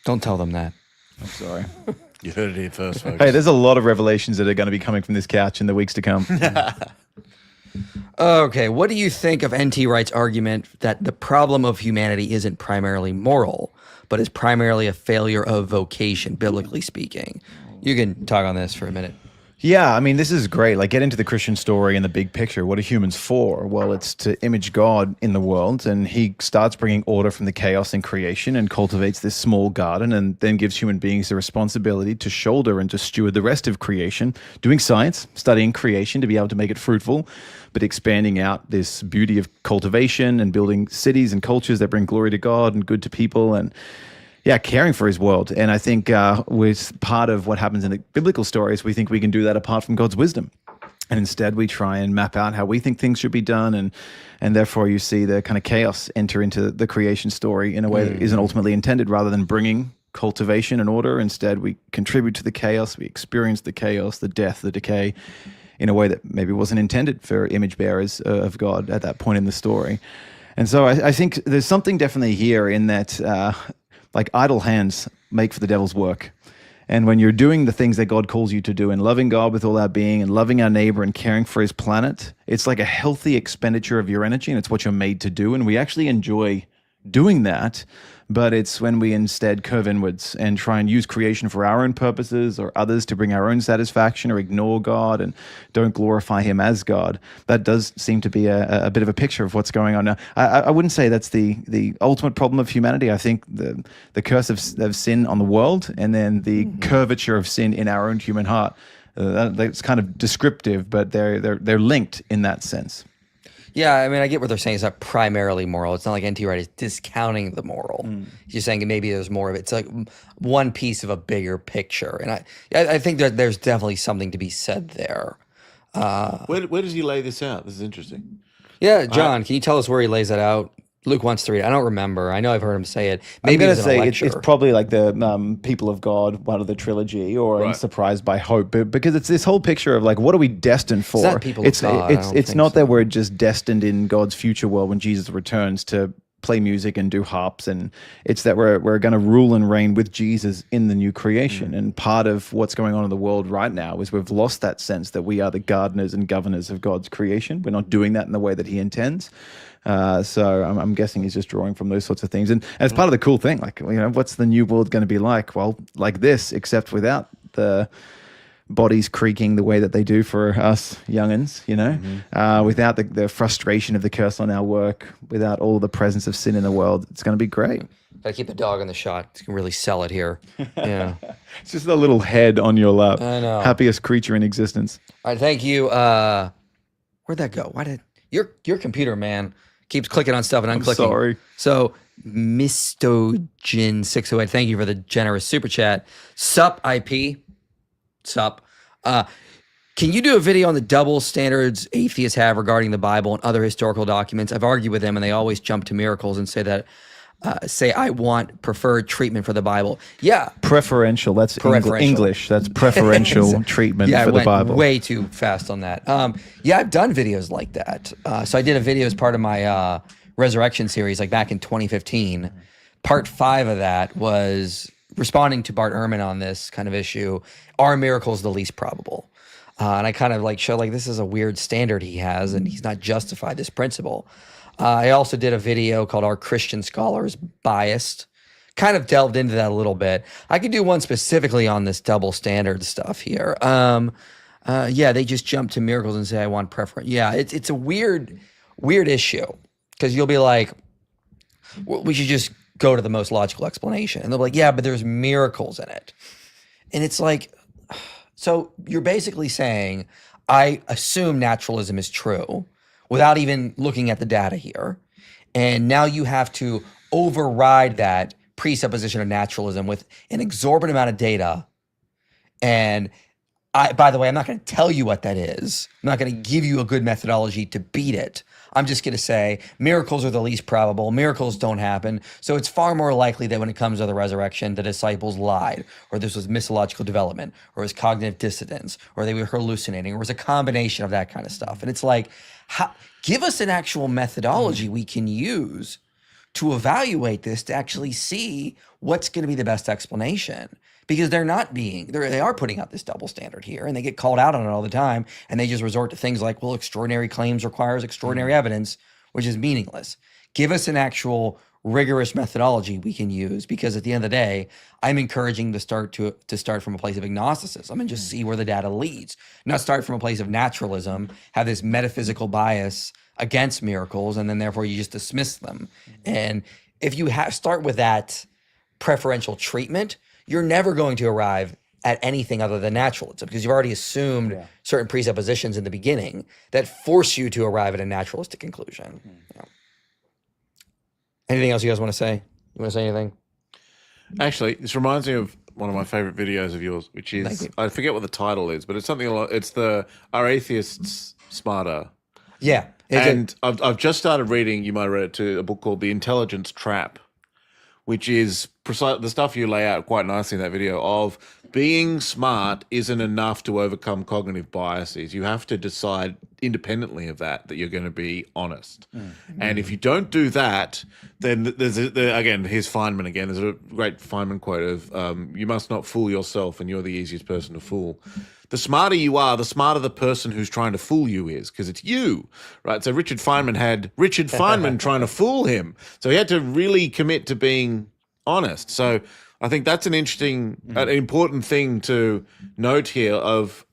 Don't tell them that. I'm sorry. You heard it here first, folks. Hey, there's a lot of revelations that are going to be coming from this couch in the weeks to come. Okay, what do you think of N.T. Wright's argument that the problem of humanity isn't primarily moral, but is primarily a failure of vocation, biblically speaking? You can talk on this for a minute. Yeah, I mean, this is great. Like, get into the Christian story and the big picture. What are humans for? Well, it's to image God in the world, and he starts bringing order from the chaos in creation and cultivates this small garden and then gives human beings the responsibility to shoulder and to steward the rest of creation, doing science, studying creation to be able to make it fruitful, but expanding out this beauty of cultivation and building cities and cultures that bring glory to God and good to people and caring for his world. And I think with part of what happens in the biblical stories, we think we can do that apart from God's wisdom. And instead we try and map out how we think things should be done. And therefore you see the kind of chaos enter into the creation story in a way that isn't ultimately intended. Rather than bringing cultivation and order, instead we contribute to the chaos. We experience the chaos, the death, the decay in a way that maybe wasn't intended for image bearers of God at that point in the story. And so I think there's something definitely here in that like idle hands make for the devil's work. And when you're doing the things that God calls you to do and loving God with all our being and loving our neighbor and caring for his planet, it's like a healthy expenditure of your energy and it's what you're made to do. And we actually enjoy doing that, but it's when we instead curve inwards and try and use creation for our own purposes or others to bring our own satisfaction, or ignore God and don't glorify him as God. That does seem to be a bit of a picture of what's going on now. I wouldn't say that's the ultimate problem of humanity. I think the curse of sin on the world, and then the curvature of sin in our own human heart, that's kind of descriptive, but they're linked in that sense. Yeah, I mean, I get what they're saying. It's not primarily moral. It's not like N.T. Wright is discounting the moral. He's just saying maybe there's more of it. It's like one piece of a bigger picture. And I think that there's definitely something to be said there. Where does he lay this out? This is interesting. Yeah, John, can you tell us where he lays it out? Luke wants to read it. I don't remember. I know I've heard him say it. Maybe I'm it was going in a to say it's lecture. probably like the People of God, one of the trilogy, or Right. Surprised by Hope, but because it's this whole picture of like, what are we destined for? not People of God, I don't It's think not so. that we're just destined in God's future world when Jesus returns to play music and do harps, and it's that we're going to rule and reign with Jesus in the new creation. And part of what's going on in the world right now is we've lost that sense that we are the gardeners and governors of God's creation. We're not doing that in the way that he intends. So I'm guessing he's just drawing from those sorts of things. And it's part of the cool thing, like, what's the new world going to be like? Well, like this, except without the bodies creaking the way that they do for us youngins, without the frustration of the curse on our work, without all the presence of sin in the world. It's going to be great. Gotta keep the dog on the shot. You can really sell it here. Yeah. It's just a little head on your lap. I know. Happiest creature in existence. All right, thank you. Where'd that go? Why did your computer, man, keeps clicking on stuff and unclicking? Sorry. So Mistogin608, thank you for the generous super chat. Sup IP. Sup. Can you do a video on the double standards atheists have regarding the Bible and other historical documents? I've argued with them, and they always jump to miracles and say that I want preferred treatment for the Bible. Yeah. Preferential. That's Preferential. English. That's preferential treatment Yeah, for I the went Bible. way too fast on that. Yeah, I've done videos like that. So I did a video as part of my Resurrection series, like back in 2015. Part 5 of that was responding to Bart Ehrman on this kind of issue. Are miracles the least probable? And I kind of like showed like this is a weird standard he has, and he's not justified this principle. I also did a video called Are Christian Scholars Biased? Kind of delved into that a little bit. I could do one specifically on this double standard stuff here. Yeah, they just jump to miracles and say, I want preference. Yeah, it's a weird issue, because you'll be like, well, we should just go to the most logical explanation. And they'll be like, yeah, but there's miracles in it. And it's like, so you're basically saying, I assume naturalism is true without even looking at the data here. And now you have to override that presupposition of naturalism with an exorbitant amount of data. And by the way, I'm not going to tell you what that is. I'm not going to give you a good methodology to beat it. I'm just going to say miracles are the least probable. Miracles don't happen. So it's far more likely that when it comes to the resurrection, the disciples lied, or this was mythological development, or it was cognitive dissonance, or they were hallucinating, or it was a combination of that kind of stuff. And it's like, give us an actual methodology we can use to evaluate this, to actually see what's going to be the best explanation. Because they are putting out this double standard here, and they get called out on it all the time, and they just resort to things like, well, extraordinary claims requires extraordinary evidence, which is meaningless. Give us an actual rigorous methodology we can use, because at the end of the day, I'm encouraging to start from a place of agnosticism and just see where the data leads, not start from a place of naturalism, have this metaphysical bias against miracles, and then therefore you just dismiss them. And if you start with that preferential treatment, you're never going to arrive at anything other than naturalism, because you've already assumed certain presuppositions in the beginning that force you to arrive at a naturalistic conclusion. Yeah. Anything else you guys want to say? You want to say anything? Actually, this reminds me of one of my favorite videos of yours, which is, I forget what the title is, but it's something along, it's the Are Atheists Smarter? Yeah. And I've just started reading, you might have read it too, a book called The Intelligence Trap, which is precise, the stuff you lay out quite nicely in that video of being smart isn't enough to overcome cognitive biases. You have to decide independently of that you're going to be honest. And if you don't do that, then again, here's Feynman again. There's a great Feynman quote of, you must not fool yourself and you're the easiest person to fool. The smarter you are, the smarter the person who's trying to fool you is, because it's you, right? So Richard Feynman had Richard Feynman trying to fool him. So he had to really commit to being honest. So I think that's an interesting, an important thing to note here of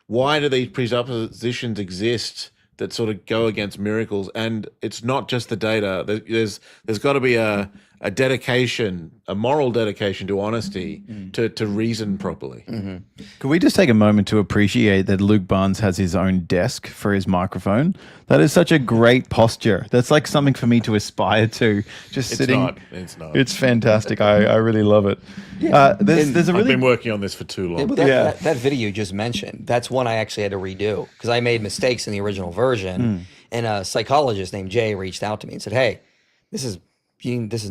why do these presuppositions exist that sort of go against miracles? And it's not just the data. There's got to be a dedication, a moral dedication to honesty, to reason properly. Could we just take a moment to appreciate that Luke Barnes has his own desk for his microphone? That is such a great posture. That's like something for me to aspire to. Just sitting. It's not. It's fantastic. I really love it. There's a I've really been working on this for too long. Yeah, but that video you just mentioned, that's one I actually had to redo because I made mistakes in the original version. And a psychologist named Jay reached out to me and said, hey, this is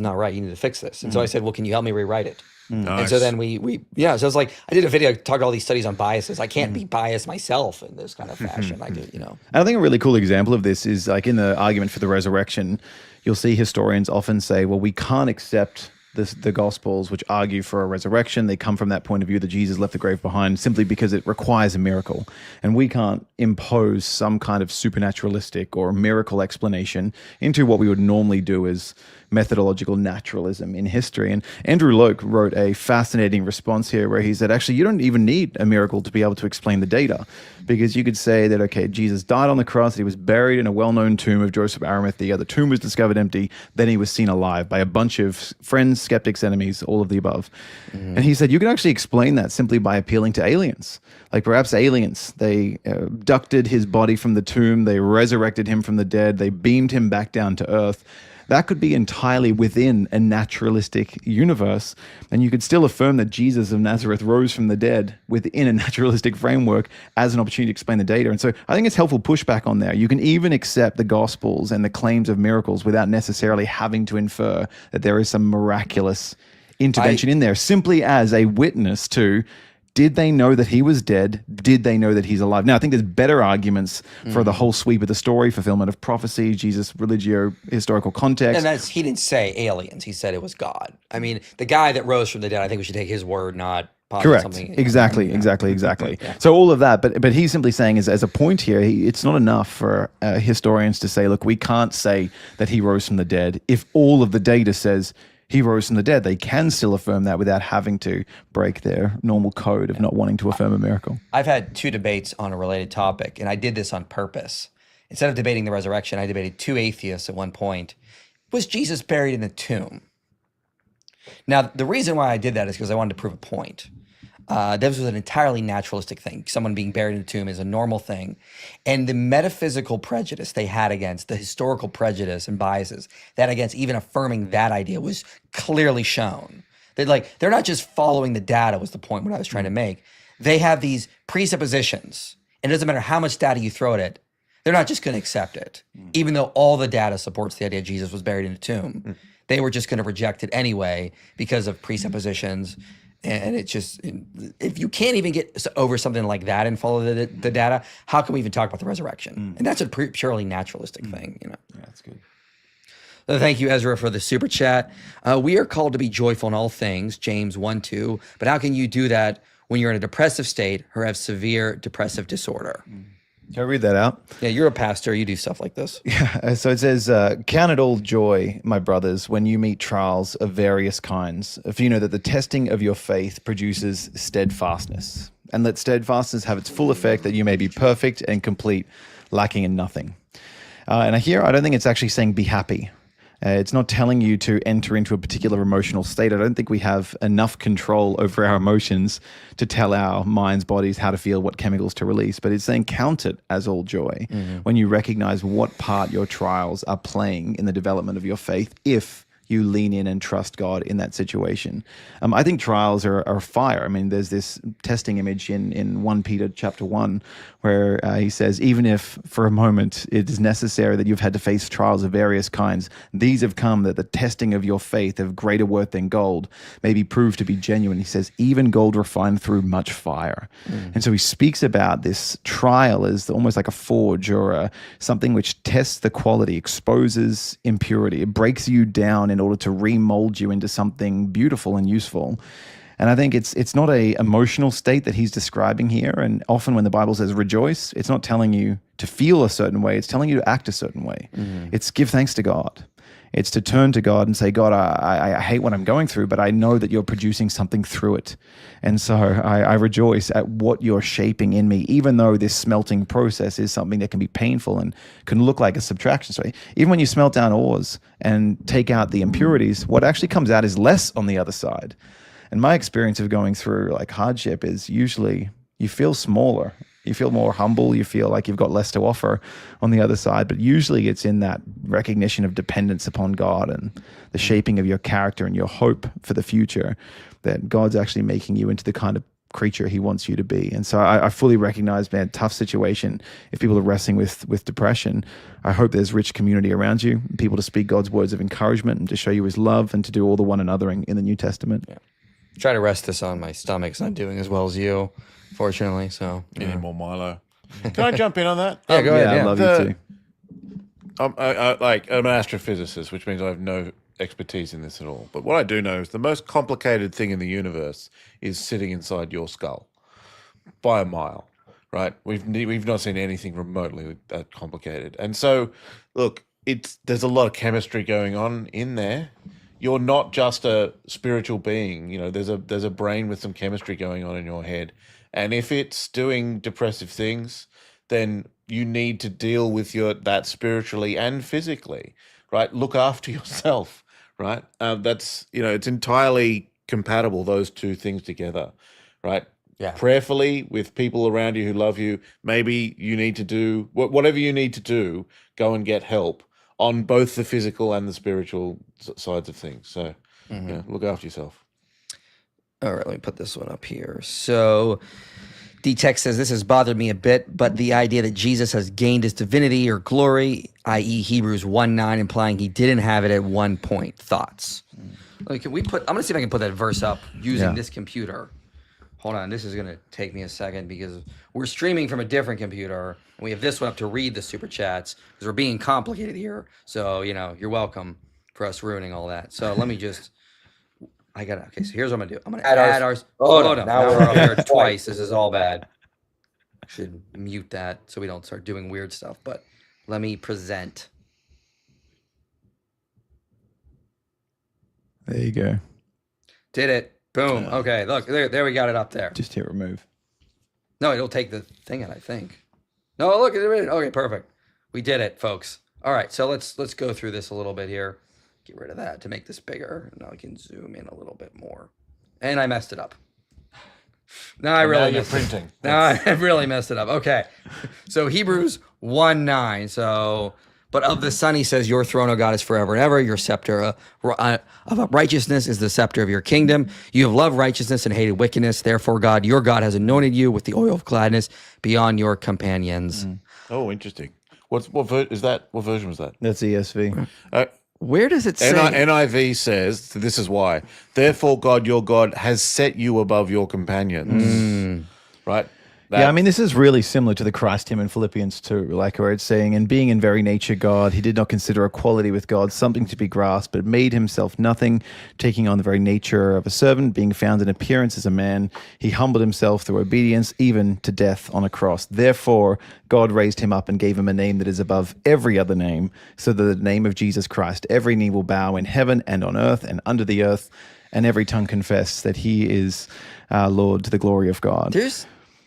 not right. You need to fix this. And so I said, well, can you help me rewrite it? Nice. And so then so it's like, I did a video, talked all these studies on biases. I can't be biased myself in this kind of fashion. I do, And I think a really cool example of this is like in the argument for the resurrection, you'll see historians often say, well, we can't accept the Gospels, which argue for a resurrection. They come from that point of view that Jesus left the grave behind simply because it requires a miracle. And we can't impose some kind of supernaturalistic or miracle explanation into what we would normally do as methodological naturalism in history. And Andrew Loke wrote a fascinating response here where he said, actually, you don't even need a miracle to be able to explain the data, because you could say that, okay, Jesus died on the cross, he was buried in a well-known tomb of Joseph of Arimathea, the tomb was discovered empty, then he was seen alive by a bunch of friends, skeptics, enemies, all of the above. And he said, you can actually explain that simply by appealing to aliens. Like perhaps aliens, they abducted his body from the tomb, they resurrected him from the dead, they beamed him back down to earth. That could be entirely within a naturalistic universe, and you could still affirm that Jesus of Nazareth rose from the dead within a naturalistic framework as an opportunity to explain the data. And so I think it's helpful pushback on there. You can even accept the Gospels and the claims of miracles without necessarily having to infer that there is some miraculous intervention in there, simply as a witness to, did they know that he was dead? Did they know that he's alive? Now, I think there's better arguments for the whole sweep of the story, fulfillment of prophecy, Jesus' religio-historical context. And he didn't say aliens. He said it was God. I mean, the guy that rose from the dead, I think we should take his word, not Correct. Something. Exactly. Yeah. So all of that, but he's simply saying as a point here, it's not enough for historians to say, look, we can't say that he rose from the dead if all of the data says he rose from the dead. They can still affirm that without having to break their normal code of not wanting to affirm a miracle. I've had 2 debates on a related topic, and I did this on purpose. Instead of debating the resurrection, I debated 2 atheists at one point. Was Jesus buried in a tomb? Now, the reason why I did that is because I wanted to prove a point. This was an entirely naturalistic thing. Someone being buried in a tomb is a normal thing. And the metaphysical prejudice they had against, the historical prejudice and biases that against even affirming that idea was clearly shown. They're not just following the data was the point what I was trying to make. They have these presuppositions. And it doesn't matter how much data you throw at it, they're not just going to accept it. Even though all the data supports the idea Jesus was buried in a tomb. They were just going to reject it anyway because of presuppositions. And it's just, if you can't even get over something like that and follow the data, how can we even talk about the resurrection? And that's a purely naturalistic thing, Yeah, that's good. So thank you, Ezra, for the super chat. We are called to be joyful in all things, James 1:2. But how can you do that when you're in a depressive state or have severe depressive disorder? Can I read that out? Yeah, you're a pastor. You do stuff like this. Yeah. So it says, count it all joy, my brothers, when you meet trials of various kinds, for you know that the testing of your faith produces steadfastness. And let steadfastness have its full effect, that you may be perfect and complete, lacking in nothing. And here, I don't think it's actually saying be happy. It's not telling you to enter into a particular emotional state. I don't think we have enough control over our emotions to tell our minds, bodies how to feel, what chemicals to release. But it's saying count it as all joy when you recognize what part your trials are playing in the development of your faith, if you lean in and trust God in that situation. I think trials are fire. I mean, there's this testing image in 1 Peter chapter 1 where he says, even if for a moment it is necessary that you've had to face trials of various kinds, these have come that the testing of your faith of greater worth than gold may be proved to be genuine. He says, even gold refined through much fire. And so he speaks about this trial as almost like a forge or something which tests the quality, exposes impurity. It breaks you down in order to remold you into something beautiful and useful. And I think it's not a emotional state that he's describing here. And often when the Bible says rejoice, it's not telling you to feel a certain way. It's telling you to act a certain way. It's give thanks to God. It's to turn to God and say, God, I hate what I'm going through, but I know that you're producing something through it. And so I rejoice at what you're shaping in me, even though this smelting process is something that can be painful and can look like a subtraction. So even when you smelt down ores and take out the impurities, what actually comes out is less on the other side. And my experience of going through like hardship is usually you feel smaller. You feel more humble. You feel like you've got less to offer on the other side. But usually it's in that recognition of dependence upon God and the shaping of your character and your hope for the future that God's actually making you into the kind of creature he wants you to be. And so I fully recognize, man, tough situation. If people are wrestling with depression, I hope there's rich community around you, people to speak God's words of encouragement and to show you his love and to do all the one anothering in the New Testament. Yeah. Try to rest this on my stomach. It's not doing as well as you, fortunately. So You need more Milo. Can I jump in on that? yeah, go ahead. I Yeah. love you too. I'm an astrophysicist, which means I have no expertise in this at all. But what I do know is the most complicated thing in the universe is sitting inside your skull by a mile, right? We've not seen anything remotely that complicated. And so, look, there's a lot of chemistry going on in there. You're not just a spiritual being. You know, there's a brain with some chemistry going on in your head. And if it's doing depressive things, then you need to deal with that spiritually and physically, right? Look after yourself, right? That's, it's entirely compatible, those two things together, right? Yeah. Prayerfully with people around you who love you. Maybe you need to do whatever you need to do, go and get help on both the physical and the spiritual sides of things. So, look after yourself. All right, let me put this one up here. So D-Tex says, this has bothered me a bit, but the idea that Jesus has gained his divinity or glory, i.e. Hebrews 1:9, implying he didn't have it at one point. Thoughts? Like, I'm going to see if I can put that verse up using this computer. Hold on, this is going to take me a second because we're streaming from a different computer, and we have this one up to read the super chats because we're being complicated here. So, you're welcome for us ruining all that. So let me just... okay, so here's what I'm going to do. I'm going to add our... Hold on. Now we're up here twice. This is all bad. I should mute that so we don't start doing weird stuff. But let me present. There you go. Did it. Boom. Okay, look. There we got it up there. Just hit remove. No, it'll take the thing out, I think. No, look. Okay, perfect. We did it, folks. All right, so let's go through this a little bit here. Get rid of that to make this bigger. Now I can zoom in a little bit more. And I messed it up. No, I really messed it up. No, I really messed it up. Okay. So Hebrews 1:9. So, but of the Son, he says, your throne, O God, is forever and ever. Your scepter of righteousness is the scepter of your kingdom. You have loved righteousness and hated wickedness. Therefore, God, your God, has anointed you with the oil of gladness beyond your companions. Oh, interesting. What version was that? That's ESV. Where does it say? NIV says, this is why. Therefore, God, your God, has set you above your companions. Right? Yeah, I mean, this is really similar to the Christ hymn in Philippians 2, like where it's saying, and being in very nature God, he did not consider equality with God something to be grasped, but made himself nothing, taking on the very nature of a servant, being found in appearance as a man. He humbled himself through obedience, even to death on a cross. Therefore, God raised him up and gave him a name that is above every other name, so that the name of Jesus Christ, every knee will bow in heaven and on earth and under the earth, and every tongue confess that he is Lord to the glory of God.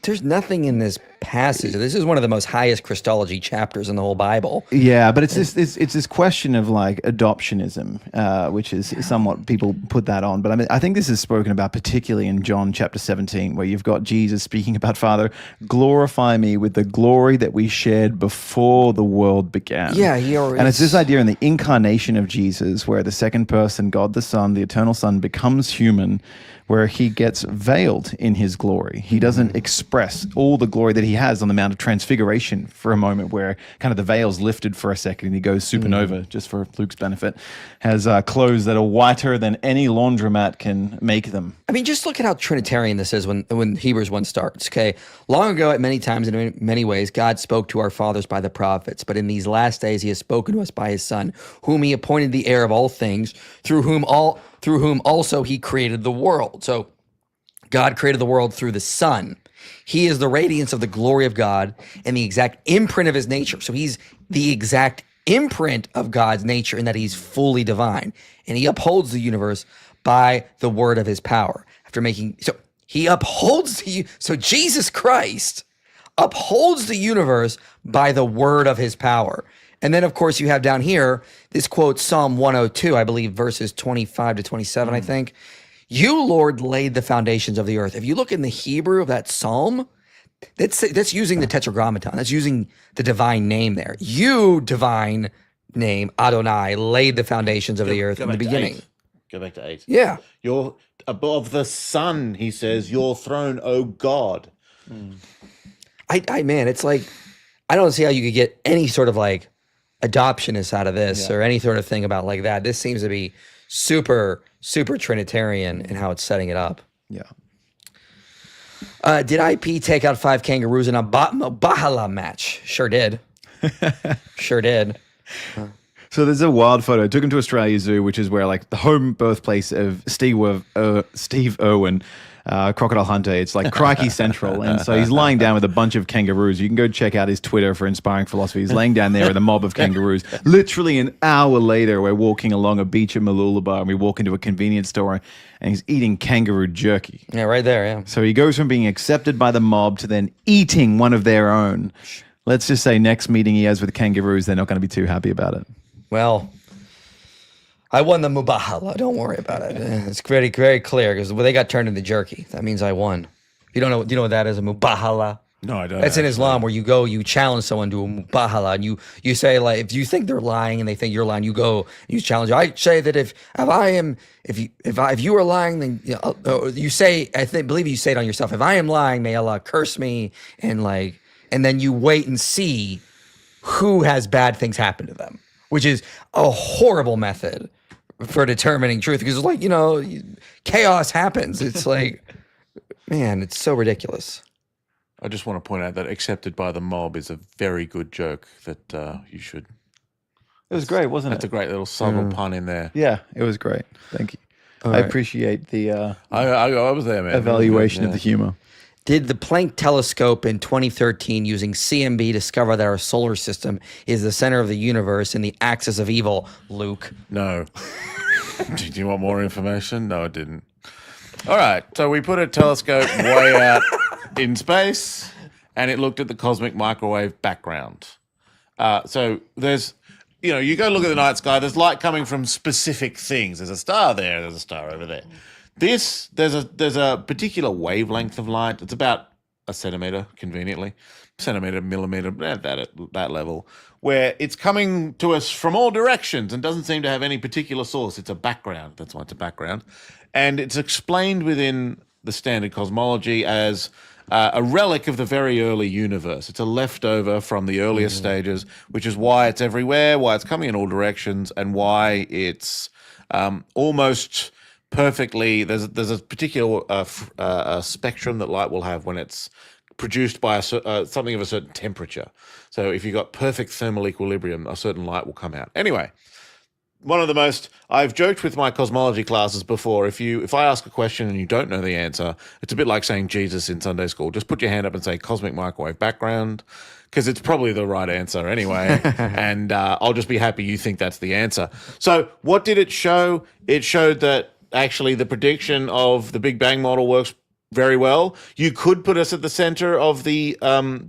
there's nothing in this passage. This is one of the most highest Christology chapters in the whole Bible. Yeah, but it's this question of like adoptionism, which is somewhat people put that on. But I mean, I think this is spoken about particularly in John chapter 17, where you've got Jesus speaking about, Father, glorify me with the glory that we shared before the world began. Yeah, and it's this idea in the incarnation of Jesus, where the second person, God the Son, the eternal Son, becomes human, where he gets veiled in his glory. He doesn't express all the glory that he has on the Mount of Transfiguration for a moment, where kind of the veil's lifted for a second and he goes supernova, just for Luke's benefit, has clothes that are whiter than any laundromat can make them. I mean, just look at how Trinitarian this is when Hebrews 1 starts, okay? Long ago, at many times and in many ways, God spoke to our fathers by the prophets, but in these last days he has spoken to us by his Son, whom he appointed the heir of all things, through whom also he created the world. So God created the world through the Son. He is the radiance of the glory of God and the exact imprint of his nature. So he's the exact imprint of God's nature in that he's fully divine. And he upholds the universe by the word of his power. So Jesus Christ upholds the universe by the word of his power. And then, of course, you have down here, this quote Psalm 102, I believe, verses 25 to 27, I think. You, Lord, laid the foundations of the earth. If you look in the Hebrew of that psalm, that's using the tetragrammaton. That's using the divine name there. You, divine name, Adonai, laid the foundations of the earth in the beginning. Go back to 8. Yeah. You're above the sun, he says, your throne, O God. Man, it's like, I don't see how you could get any sort of like adoptionist out of this or any sort of thing about like that. This seems to be super, super Trinitarian in how it's setting it up. Yeah. Did IP take out 5 kangaroos in a Bahala match? Sure did. Sure did. So there's a wild photo. I took him to Australia Zoo, which is where like the home birthplace of Steve Irwin, crocodile hunter. It's like Crikey Central. And so he's lying down with a bunch of kangaroos. You can go check out his Twitter for inspiring philosophy. He's laying down there with a mob of kangaroos. Literally an hour later, we're walking along a beach in Mooloolaba and we walk into a convenience store and he's eating kangaroo jerky. Yeah, right there, yeah. So he goes from being accepted by the mob to then eating one of their own. Let's just say next meeting he has with the kangaroos, they're not going to be too happy about it. Well, I won the Mubahala. Don't worry about it. It's very, very clear because they got turned into jerky. That means I won. You don't know? Do you know what that is? A Mubahala? No, I don't. That's in Islam, where you challenge someone to a Mubahala, and you say, like, if you think they're lying and they think you're lying, you go you challenge. I say that if you are lying, then you say, believe you say it on yourself. If I am lying, may Allah curse me, and then you wait and see who has bad things happen to them, which is a horrible method for determining truth, because it's like, chaos happens. It's like, man, it's so ridiculous. I just want to point out that accepted by the mob is a very good joke that you should. It was great, wasn't it? That's a great little subtle pun in there. Yeah, it was great. Thank you. All I right. appreciate the I was there, man. evaluation of the humor. Did the Planck telescope in 2013 using CMB discover that our solar system is the center of the universe and the axis of evil, Luke? No. Do you want more information? No, it didn't. All right. So we put a telescope way out in space and it looked at the cosmic microwave background. So there's, you go look at the night sky, there's light coming from specific things. There's a star there, there's a star over there. There's a particular wavelength of light. It's about a centimeter, conveniently, centimeter, millimeter, at that level, where it's coming to us from all directions and doesn't seem to have any particular source. It's a background. That's why it's a background, and it's explained within the standard cosmology as a relic of the very early universe. It's a leftover from the earliest stages, which is why it's everywhere, why it's coming in all directions, and why it's almost perfectly. There's a particular spectrum that light will have when it's produced by something of a certain temperature. So if you've got perfect thermal equilibrium, a certain light will come out. Anyway, I've joked with my cosmology classes before. If I ask a question and you don't know the answer, it's a bit like saying Jesus in Sunday school. Just put your hand up and say cosmic microwave background, because it's probably the right answer anyway. And I'll just be happy you think that's the answer. So what did it show? It showed that actually the prediction of the Big Bang model works very well. You could put us at the center of the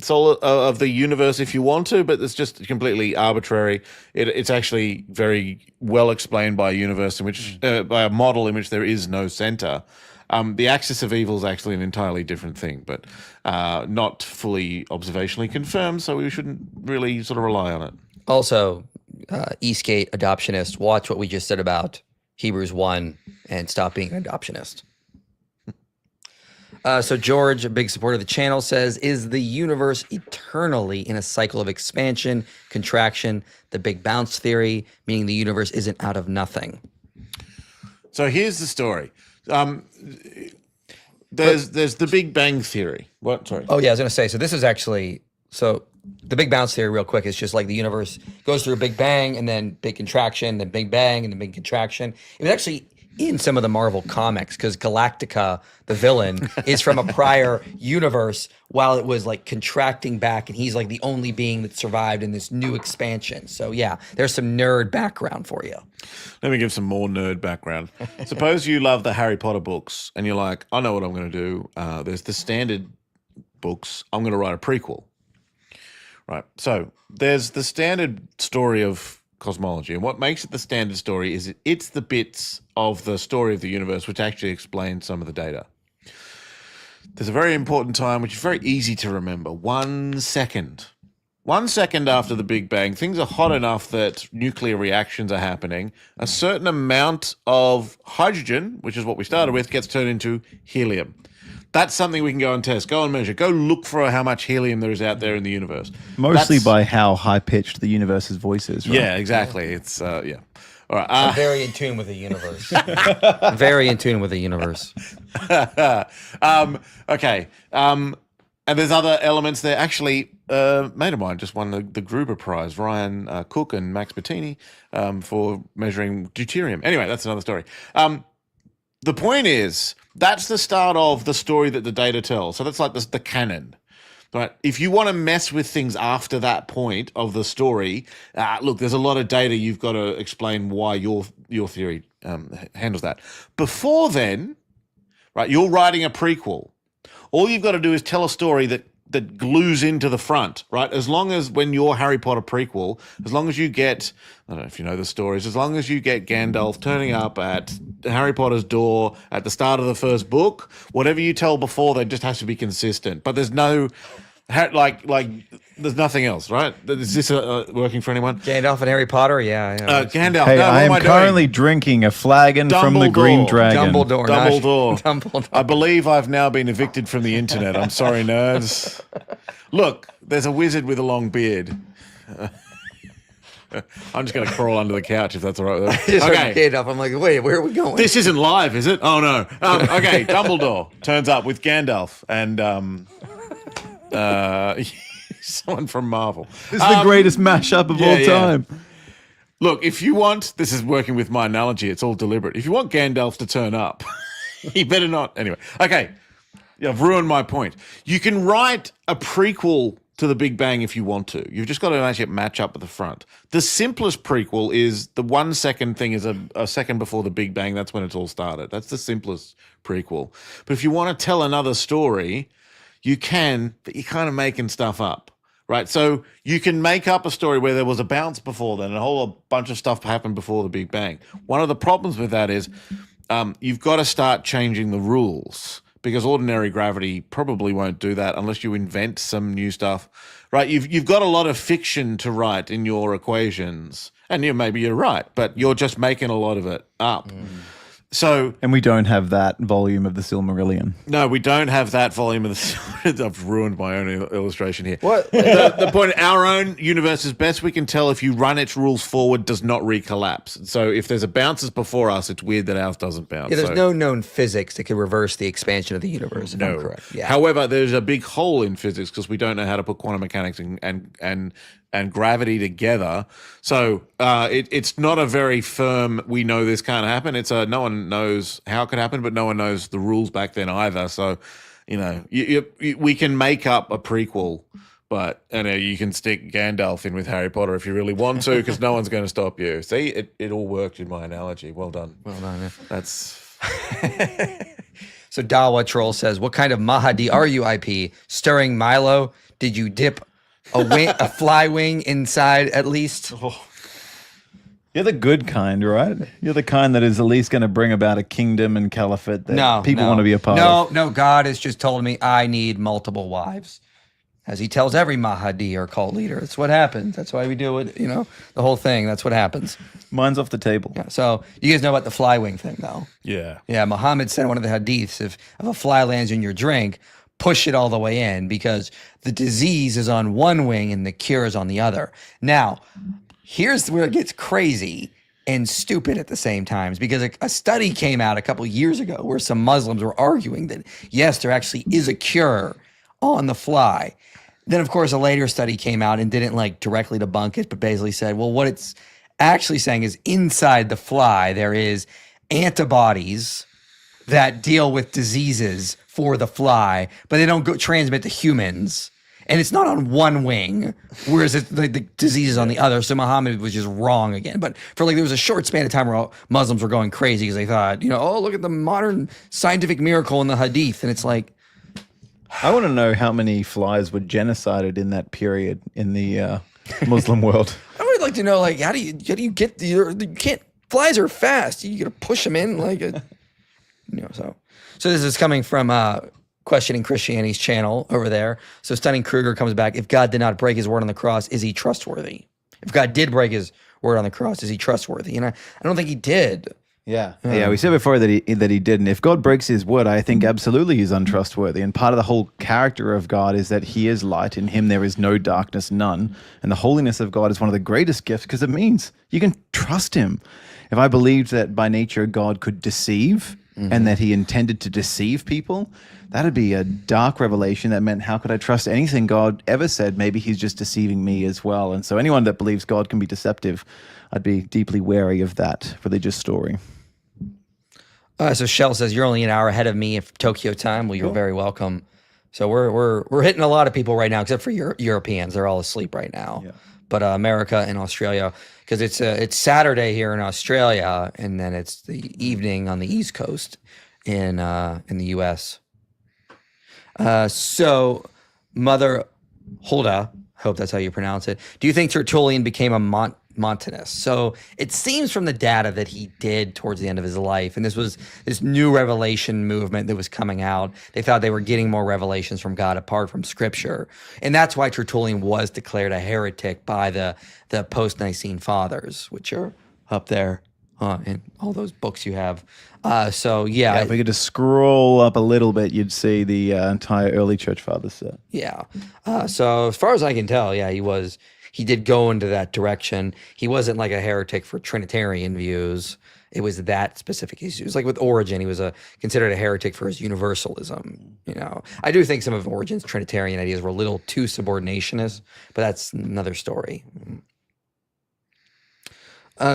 solar of the universe if you want to, but it's just completely arbitrary. It's actually very well explained by a universe in which by a model in which there is no center. The axis of evil is actually an entirely different thing, but not fully observationally confirmed, so we shouldn't really sort of rely on it. Also, Eastgate adoptionist, watch what we just said about Hebrews 1 and stop being an adoptionist. So George, a big supporter of the channel, says, is the universe eternally in a cycle of expansion, contraction, the Big Bounce theory, meaning the universe isn't out of nothing? So here's the story. There's the Big Bang theory. What? Sorry. Oh, yeah, I was going to say, so this is actually, so the Big Bounce theory, real quick, is just like the universe goes through a Big Bang and then big contraction, then Big Bang and then big contraction. It was actually in some of the Marvel comics because Galactica, the villain, is from a prior universe while it was like contracting back, and he's like the only being that survived in this new expansion. So yeah, there's some nerd background for you. Let me give some more nerd background. Suppose you love the Harry Potter books and you're like, I know what I'm going to do. There's the standard books. I'm going to write a prequel. Right. So there's the standard story of cosmology, and what makes it the standard story is it's the bits of the story of the universe which actually explain some of the data. There's a very important time which is very easy to remember. 1 second. 1 second after the Big Bang, things are hot enough that nuclear reactions are happening. A certain amount of hydrogen, which is what we started with, gets turned into helium. That's something we can go and test, go and measure, go look for how much helium there is out there in the universe. Mostly by how high-pitched the universe's voice is, right? Yeah, exactly. It's, yeah. All right. I'm very in tune with the universe. Very in tune with the universe. Okay. And there's other elements there. Actually, a mate of mine just won the Gruber Prize, Ryan Cook and Max Bettini, for measuring deuterium. Anyway, that's another story. The point is, that's the start of the story that the data tells. So that's like the canon. Right? If you want to mess with things after that point of the story, look, there's a lot of data. You've got to explain why your theory handles that. Before then, right, you're writing a prequel. All you've got to do is tell a story that glues into the front, right? As long as when your Harry Potter prequel, as long as you get, I don't know if you know the stories, as long as you get Gandalf turning up at Harry Potter's door at the start of the first book, whatever you tell before, that just has to be consistent. But there's no, there's nothing else, right? Is this working for anyone? Gandalf and Harry Potter, yeah. Gandalf. Hey, no, I am what currently drinking a flagon from the Green Dragon. Dumbledore. I believe I've now been evicted from the internet. I'm sorry, nerds. Look, there's a wizard with a long beard. I'm just going to crawl under the couch if that's all right with you. Okay. Gandalf. I'm like, wait, where are we going? This isn't live, is it? Oh, no. Okay, Dumbledore turns up with Gandalf and someone from Marvel. This is the greatest mashup of all time. Look, if you want, this is working with my analogy, it's all deliberate. If you want Gandalf to turn up, he better not. Anyway, okay. I've ruined my point. You can write a prequel to the Big Bang if you want to. You've just got to actually match up at the front. The simplest prequel is the 1 second thing is a second before the Big Bang. That's when it's all started. That's the simplest prequel. But if you want to tell another story, you can, but you're kind of making stuff up, right? So you can make up a story where there was a bounce before then and a whole bunch of stuff happened before the Big Bang. One of the problems with that is you've got to start changing the rules, because ordinary gravity probably won't do that unless you invent some new stuff, right? You've got a lot of fiction to write in your equations, and maybe you're right, but you're just making a lot of it up. So, and we don't have that volume of the Silmarillion. No, we don't have that volume of the Silmarillion. I've ruined my own illustration here. What? The point, our own universe, as best we can tell, if you run its rules forward, does not recollapse. So if there's a bounces before us, it's weird that ours doesn't bounce. Yeah, there's no known physics that could reverse the expansion of the universe, if I'm correct. Yeah. However, there's a big hole in physics because we don't know how to put quantum mechanics and gravity together. So it's not a very firm, we know this can't happen. It's no one knows how it could happen, but no one knows the rules back then either. So, we can make up a prequel, but you can stick Gandalf in with Harry Potter if you really want to, because no one's going to stop you. See, it all worked in my analogy. Well done. Well done. Yeah. That's... So Dawa Troll says, what kind of Mahadi are you, IP? Stirring Milo? Did you dip a fly wing inside at least? You're the good kind, right? You're the kind that is at least going to bring about a kingdom and caliphate that people want to be a part of. No, God has just told me I need multiple wives. As he tells every Mahadi or cult leader. That's what happens. That's why we do it, the whole thing. That's what happens. Mine's off the table. Yeah, so you guys know about the fly wing thing, though? Yeah. Yeah, Muhammad said in one of the hadiths, if a fly lands in your drink, push it all the way in because the disease is on one wing and the cure is on the other. Now, here's where it gets crazy and stupid at the same times because a study came out a couple years ago where some Muslims were arguing that, yes, there actually is a cure on the fly. Then, of course, a later study came out and didn't directly debunk it, but basically said, well, what it's actually saying is inside the fly, there is antibodies that deal with diseases for the fly, but they don't go transmit to humans. And it's not on one wing, whereas the disease is on the other. So Muhammad was just wrong again. But for there was a short span of time where Muslims were going crazy because they thought, oh, look at the modern scientific miracle in the hadith. And it's like, I want to know how many flies were genocided in that period in the Muslim world. I would like to know, how do you get you can't, flies are fast. You got to push them in so this is coming from Questioning Christianity's channel over there. So Stunning Kruger comes back. If God did not break his word on the cross, is he trustworthy? If God did break his word on the cross, is he trustworthy? And I don't think he did. Yeah. We said before that he didn't. If God breaks his word, I think absolutely he's untrustworthy. And part of the whole character of God is that he is light. In him there is no darkness, none. And the holiness of God is one of the greatest gifts because it means you can trust him. If I believed that by nature God could deceive and that he intended to deceive people, that'd be a dark revelation. That meant, how could I trust anything God ever said? Maybe he's just deceiving me as well. And so anyone that believes God can be deceptive, I'd be deeply wary of that religious story. So Shell says, you're only an hour ahead of me if Tokyo time. Well, you're very welcome. So we're hitting a lot of people right now, except for Europeans. They're all asleep right now. Yeah. But America and Australia, because it's Saturday here in Australia, and then it's the evening on the East Coast in the U.S. So Mother Hulda, hope that's how you pronounce it. Do you think Tertullian became a Montanist? So it seems from the data that he did towards the end of his life, and this was this new revelation movement that was coming out. They thought they were getting more revelations from God apart from Scripture, and that's why Tertullian was declared a heretic by the post-Nicene fathers, which are up there in all those books you have. If we could just scroll up a little bit, you'd see the entire early church fathers set. Yeah. So as far as I can tell, he did go into that direction. He wasn't like a heretic for Trinitarian views. It was that specific issue. It was like with Origen, he was considered a heretic for his universalism. I do think some of Origen's Trinitarian ideas were a little too subordinationist, but that's another story.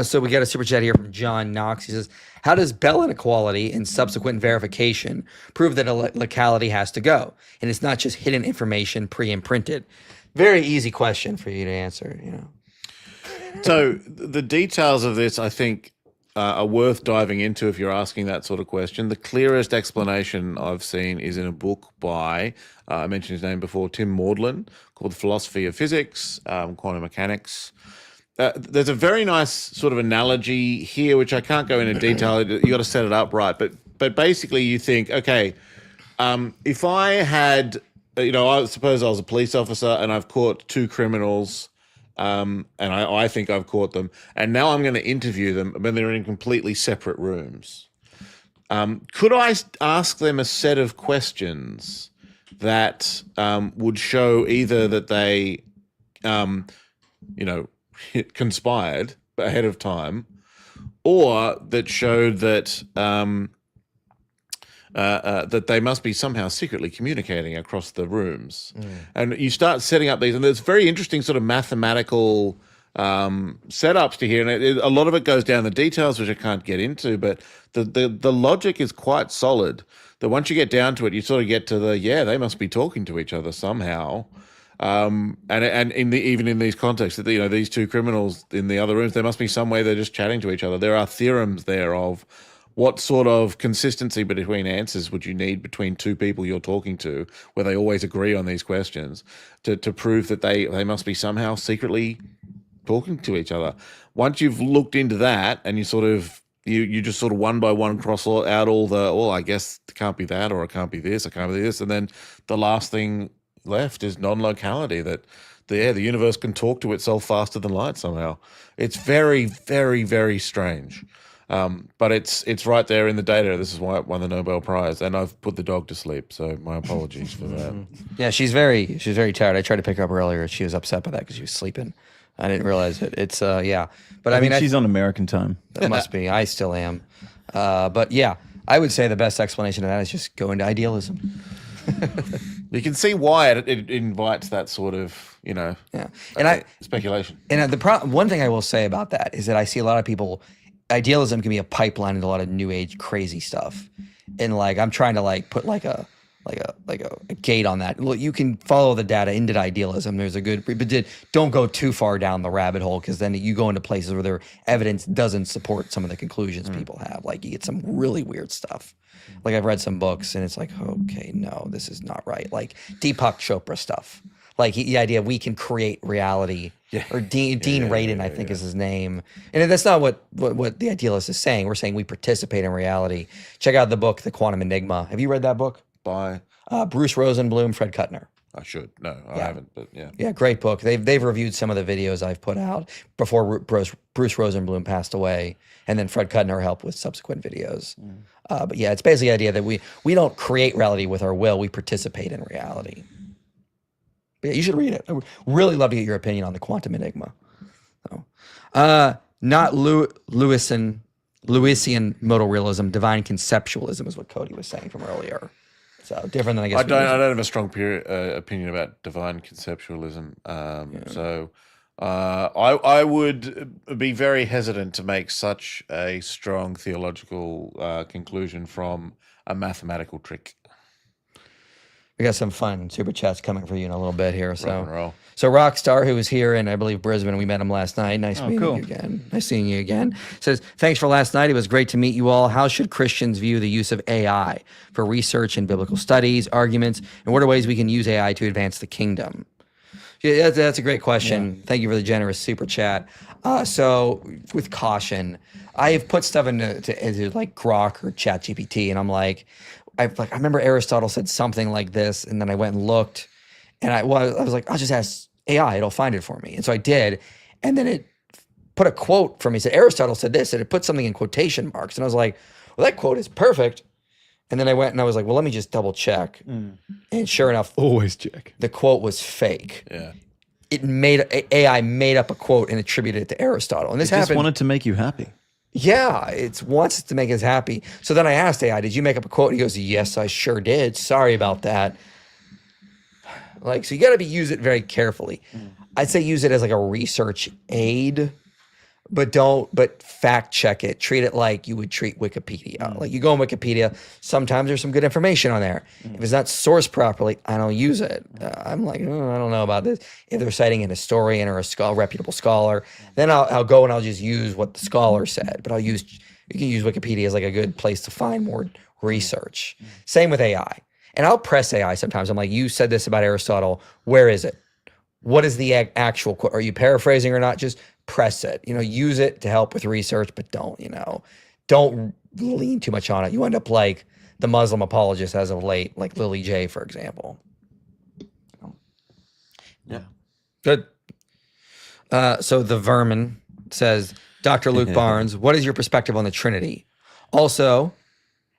So we got a super chat here from John Knox. He says, how does Bell inequality and subsequent verification prove that a locality has to go? And it's not just hidden information pre-imprinted. Very easy question for you to answer, So the details of this, I think, are worth diving into if you're asking that sort of question. The clearest explanation I've seen is in a book by, I mentioned his name before, Tim Maudlin, called Philosophy of Physics, Quantum Mechanics. There's a very nice sort of analogy here, which I can't go into detail. You got to set it up right. But basically you think, okay, if I had... I suppose I was a police officer and I've caught two criminals, and I think I've caught them, and now I'm going to interview them when they're in completely separate rooms. Could I ask them a set of questions that would show either that they, conspired ahead of time, or that showed that that they must be somehow secretly communicating across the rooms. And you start setting up these, and there's very interesting sort of mathematical setups to here, and a lot of it goes down the details, which I can't get into, but the logic is quite solid, that once you get down to it, you sort of get to they must be talking to each other somehow. And even in these contexts, these two criminals in the other rooms, there must be some way they're just chatting to each other. There are theorems there of what sort of consistency between answers would you need between two people you're talking to where they always agree on these questions to prove that they must be somehow secretly talking to each other? Once you've looked into that and you sort of you just sort of one by one cross out all the, well, I guess it can't be that, or it can't be this, it can't be this, and then the last thing left is non-locality, that the universe can talk to itself faster than light somehow. It's very, very, very strange. But it's right there in the data. This is why it won the Nobel Prize, and I've put the dog to sleep, so my apologies for that. Yeah, she's very tired. I tried to pick her up earlier. She was upset by that because she was sleeping. I didn't realize it. It's yeah, but I mean, she's on American time. That must be. I still am. But yeah, I would say the best explanation of that is just go into idealism. You can see why it invites that sort of, yeah, and speculation. And one thing I will say about that is that I see a lot of people. Idealism can be a pipeline into a lot of new age crazy stuff, and like I'm trying to like put like a gate on that. Look, you can follow the data into idealism. There's a good, but don't go too far down the rabbit hole, because then you go into places where their evidence doesn't support some of the conclusions people have. Like you get some really weird stuff. Like I've read some books and it's like, okay, no, this is not right. Like Deepak Chopra stuff. Like the idea we can create reality. Yeah. Or Dean Radin, I think is his name. And that's not what the idealist is saying. We're saying we participate in reality. Check out the book, The Quantum Enigma. Have you read that book? By Bruce Rosenblum, Fred Kuttner. I should. No, I haven't, but yeah. Yeah, great book. They've reviewed some of the videos I've put out before Bruce Rosenblum passed away, and then Fred Kuttner helped with subsequent videos. But yeah, it's basically the idea that we don't create reality with our will, we participate in reality. But yeah, you should read it. I would really love to get your opinion on the quantum enigma. So, not Lewisian modal realism, divine conceptualism is what Cody was saying from earlier. So different than I guess. I don't have a strong opinion about divine conceptualism. So I would be very hesitant to make such a strong theological conclusion from a mathematical trick. We got some fun super chats coming for you in a little bit here. Rock and roll. So Rockstar, who was here in, I believe, Brisbane, we met him last night. Nice meeting you again. Nice seeing you again. Says, thanks for last night. It was great to meet you all. How should Christians view the use of AI for research and biblical studies, arguments, and what are ways we can use AI to advance the kingdom? Yeah, that's a great question. Yeah. Thank you for the generous super chat. So with caution, I have put stuff into like Grok or ChatGPT, and I'm like, I remember Aristotle said something like this, and then I went and looked, and I was like, I'll just ask AI, it'll find it for me. And so I did, and then it put a quote for me. It said, Aristotle said this, and it put something in quotation marks. And I was like, well, that quote is perfect. And then I went and I was like, well, let me just double check. And sure enough, always check. The quote was fake. Yeah. AI made up a quote and attributed it to Aristotle. And this happened. Just wanted to make you happy. Yeah, it wants to make us happy. So then I asked AI, did you make up a quote? And he goes, yes, I sure did. Sorry about that. Like, so you got to use it very carefully. I'd say use it as like a research aid, but fact check it. Treat it like you would treat Wikipedia. Like you go on Wikipedia, sometimes there's some good information on there. If it's not sourced properly, I don't use it. I'm like, I don't know about this. If they're citing an historian or a reputable scholar, then I'll go and I'll just use what the scholar said. But you can use Wikipedia as like a good place to find more research. Same with AI. And I'll press AI sometimes. I'm like, you said this about Aristotle. Where is it? What is the actual quote? Are you paraphrasing or not? Just press it. Use it to help with research, but don't lean too much on it. You end up like the Muslim apologist as of late, like Lily J, for example. Yeah. Good. So the Vermin says, Dr. Luke Barnes, what is your perspective on the Trinity? Also,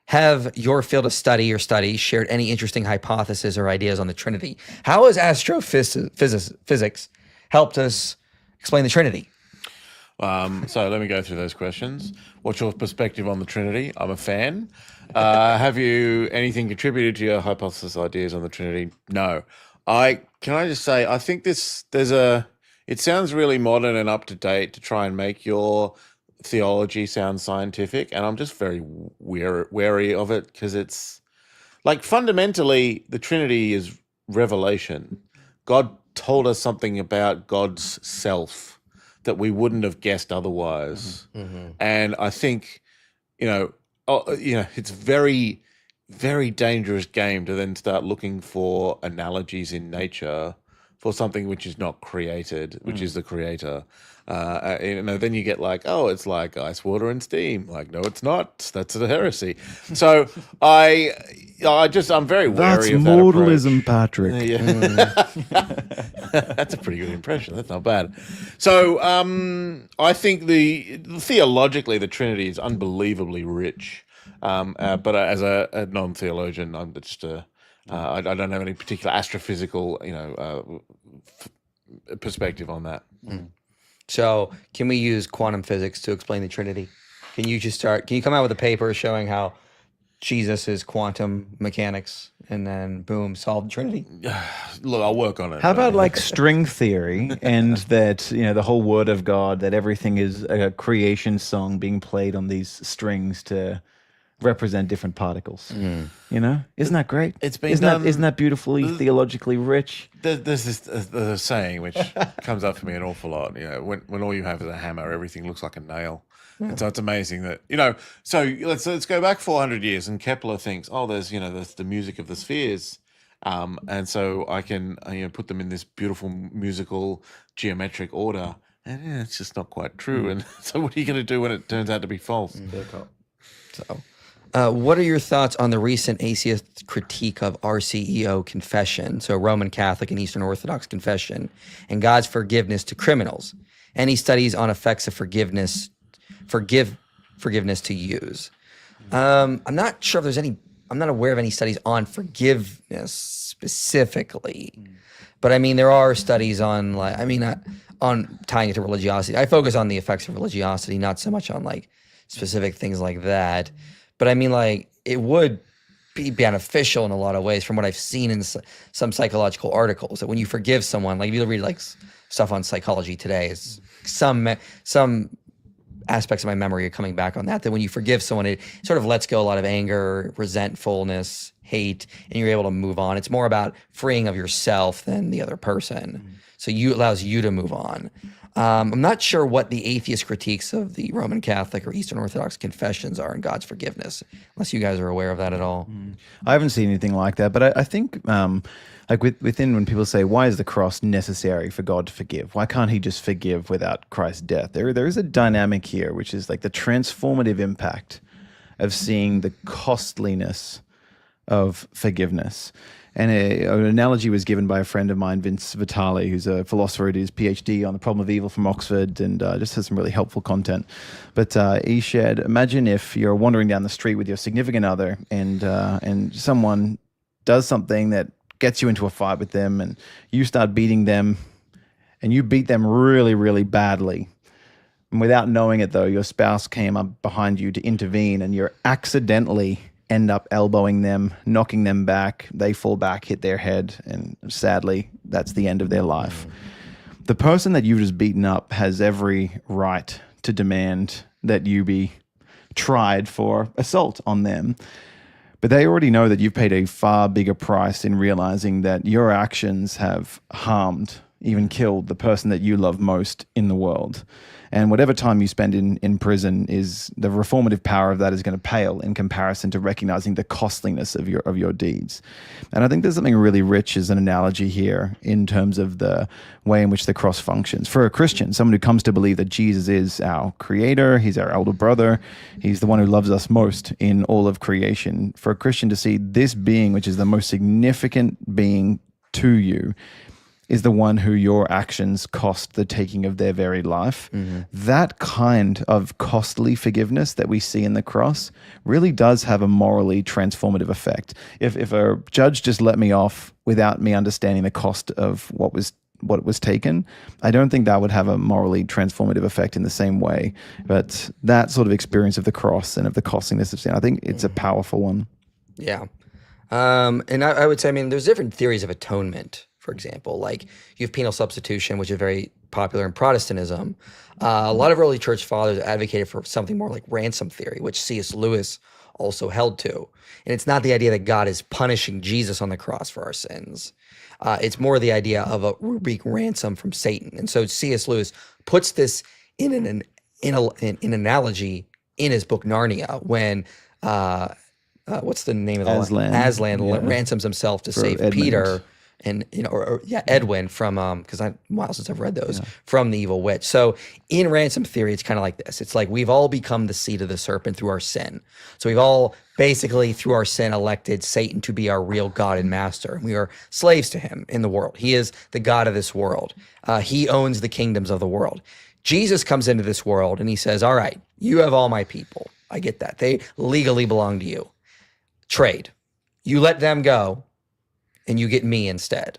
have your field of study or studies shared any interesting hypotheses or ideas on the Trinity? How has astrophysics helped us explain the Trinity? So let me go through those questions. What's your perspective on the Trinity? I'm a fan. Have you anything contributed to your hypothesis ideas on the Trinity? No. Can I just say, I think it sounds really modern and up to date to try and make your theology sound scientific, and I'm just very wary of it, because it's like fundamentally the Trinity is revelation. God told us something about God's self that we wouldn't have guessed otherwise. And I think, it's very, very dangerous game to then start looking for analogies in nature for something which is not created, which is the creator. Then you get like, oh, it's like ice, water, and steam. Like, no, it's not. That's a heresy. So I'm very That's wary of that mortalism, approach. Patrick. That's a pretty good impression. That's not bad. So I think theologically the Trinity is unbelievably rich. But as a non-theologian, I'm just I don't have any particular astrophysical perspective on that. So can we use quantum physics to explain the Trinity? Can you come out with a paper showing how Jesus is quantum mechanics and then boom, solve the Trinity? Look, I'll work on it. How about like string theory and that, the whole word of God, that everything is a creation song being played on these strings to represent different particles. Isn't that great? It's been isn't that beautifully theologically rich? There's this saying which comes up for me an awful lot. When all you have is a hammer, everything looks like a nail. And so it's amazing that So let's go back 400 years, and Kepler thinks, oh, there's the music of the spheres, and so I can put them in this beautiful musical geometric order, and it's just not quite true. And so what are you going to do when it turns out to be false? So, what are your thoughts on the recent atheist critique of RCEO confession, so Roman Catholic and Eastern Orthodox confession, and God's forgiveness to criminals? Any studies on effects of forgiveness to use? I'm not sure if there's any. I'm not aware of any studies on forgiveness specifically, but I mean there are studies on on tying it to religiosity. I focus on the effects of religiosity, not so much on like specific things like that. But I mean, it would be beneficial in a lot of ways from what I've seen in some psychological articles, that when you forgive someone, like if you read stuff on Psychology Today, is some aspects of my memory are coming back on that when you forgive someone, it sort of lets go a lot of anger, resentfulness, hate, and you're able to move on. It's more about freeing of yourself than the other person. So allows you to move on. I'm not sure what the atheist critiques of the Roman Catholic or Eastern Orthodox confessions are in God's forgiveness, unless you guys are aware of that at all. I haven't seen anything like that, but I think within when people say, why is the cross necessary for God to forgive? Why can't he just forgive without Christ's death? There is a dynamic here, which is like the transformative impact of seeing the costliness of forgiveness. And an analogy was given by a friend of mine, Vince Vitale, who's a philosopher who did his PhD on the problem of evil from Oxford, and just has some really helpful content. But he shared, imagine if you're wandering down the street with your significant other, and someone does something that gets you into a fight with them, and you start beating them, and you beat them really, really badly. And without knowing it, though, your spouse came up behind you to intervene, and you're accidentally end up elbowing them, knocking them back. They fall back, hit their head, and sadly, that's the end of their life. The person that you've just beaten up has every right to demand that you be tried for assault on them. But they already know that you've paid a far bigger price in realizing that your actions have harmed, even killed the person that you love most in the world. And whatever time you spend in prison, is the reformative power of that is going to pale in comparison to recognizing the costliness of your deeds. And I think there's something really rich as an analogy here in terms of the way in which the cross functions. For a Christian, someone who comes to believe that Jesus is our creator, he's our elder brother, he's the one who loves us most in all of creation. For a Christian to see this being, which is the most significant being to you, is the one who your actions cost the taking of their very life. That kind of costly forgiveness that we see in the cross really does have a morally transformative effect. If a judge just let me off without me understanding the cost of what was taken, I don't think that would have a morally transformative effect in the same way. But that sort of experience of the cross and of the costliness of sin, I think it's a powerful one. Yeah. And I would say, there's different theories of atonement. For example, like you have penal substitution, which is very popular in Protestantism. A lot of early church fathers advocated for something more like ransom theory, which C.S. Lewis also held to. And it's not the idea that God is punishing Jesus on the cross for our sins. It's more the idea of a rubric ransom from Satan. And so C.S. Lewis puts this in an analogy in his book Narnia, when what's the name of the Aslan. Aslan Yeah. ransoms himself to For save Edmund. Peter and Edwin from because I while since I've read those from the evil witch. So in ransom theory, it's kind of like this. It's like we've all become the seed of the serpent through our sin. So we've all basically through our sin elected Satan to be our real God and master. We are slaves to him in the world. He is the God of this world. He owns the kingdoms of the world. Jesus comes into this world and he says, all right, you have all my people. I get that. They legally belong to you. Trade. You let them go and you get me instead.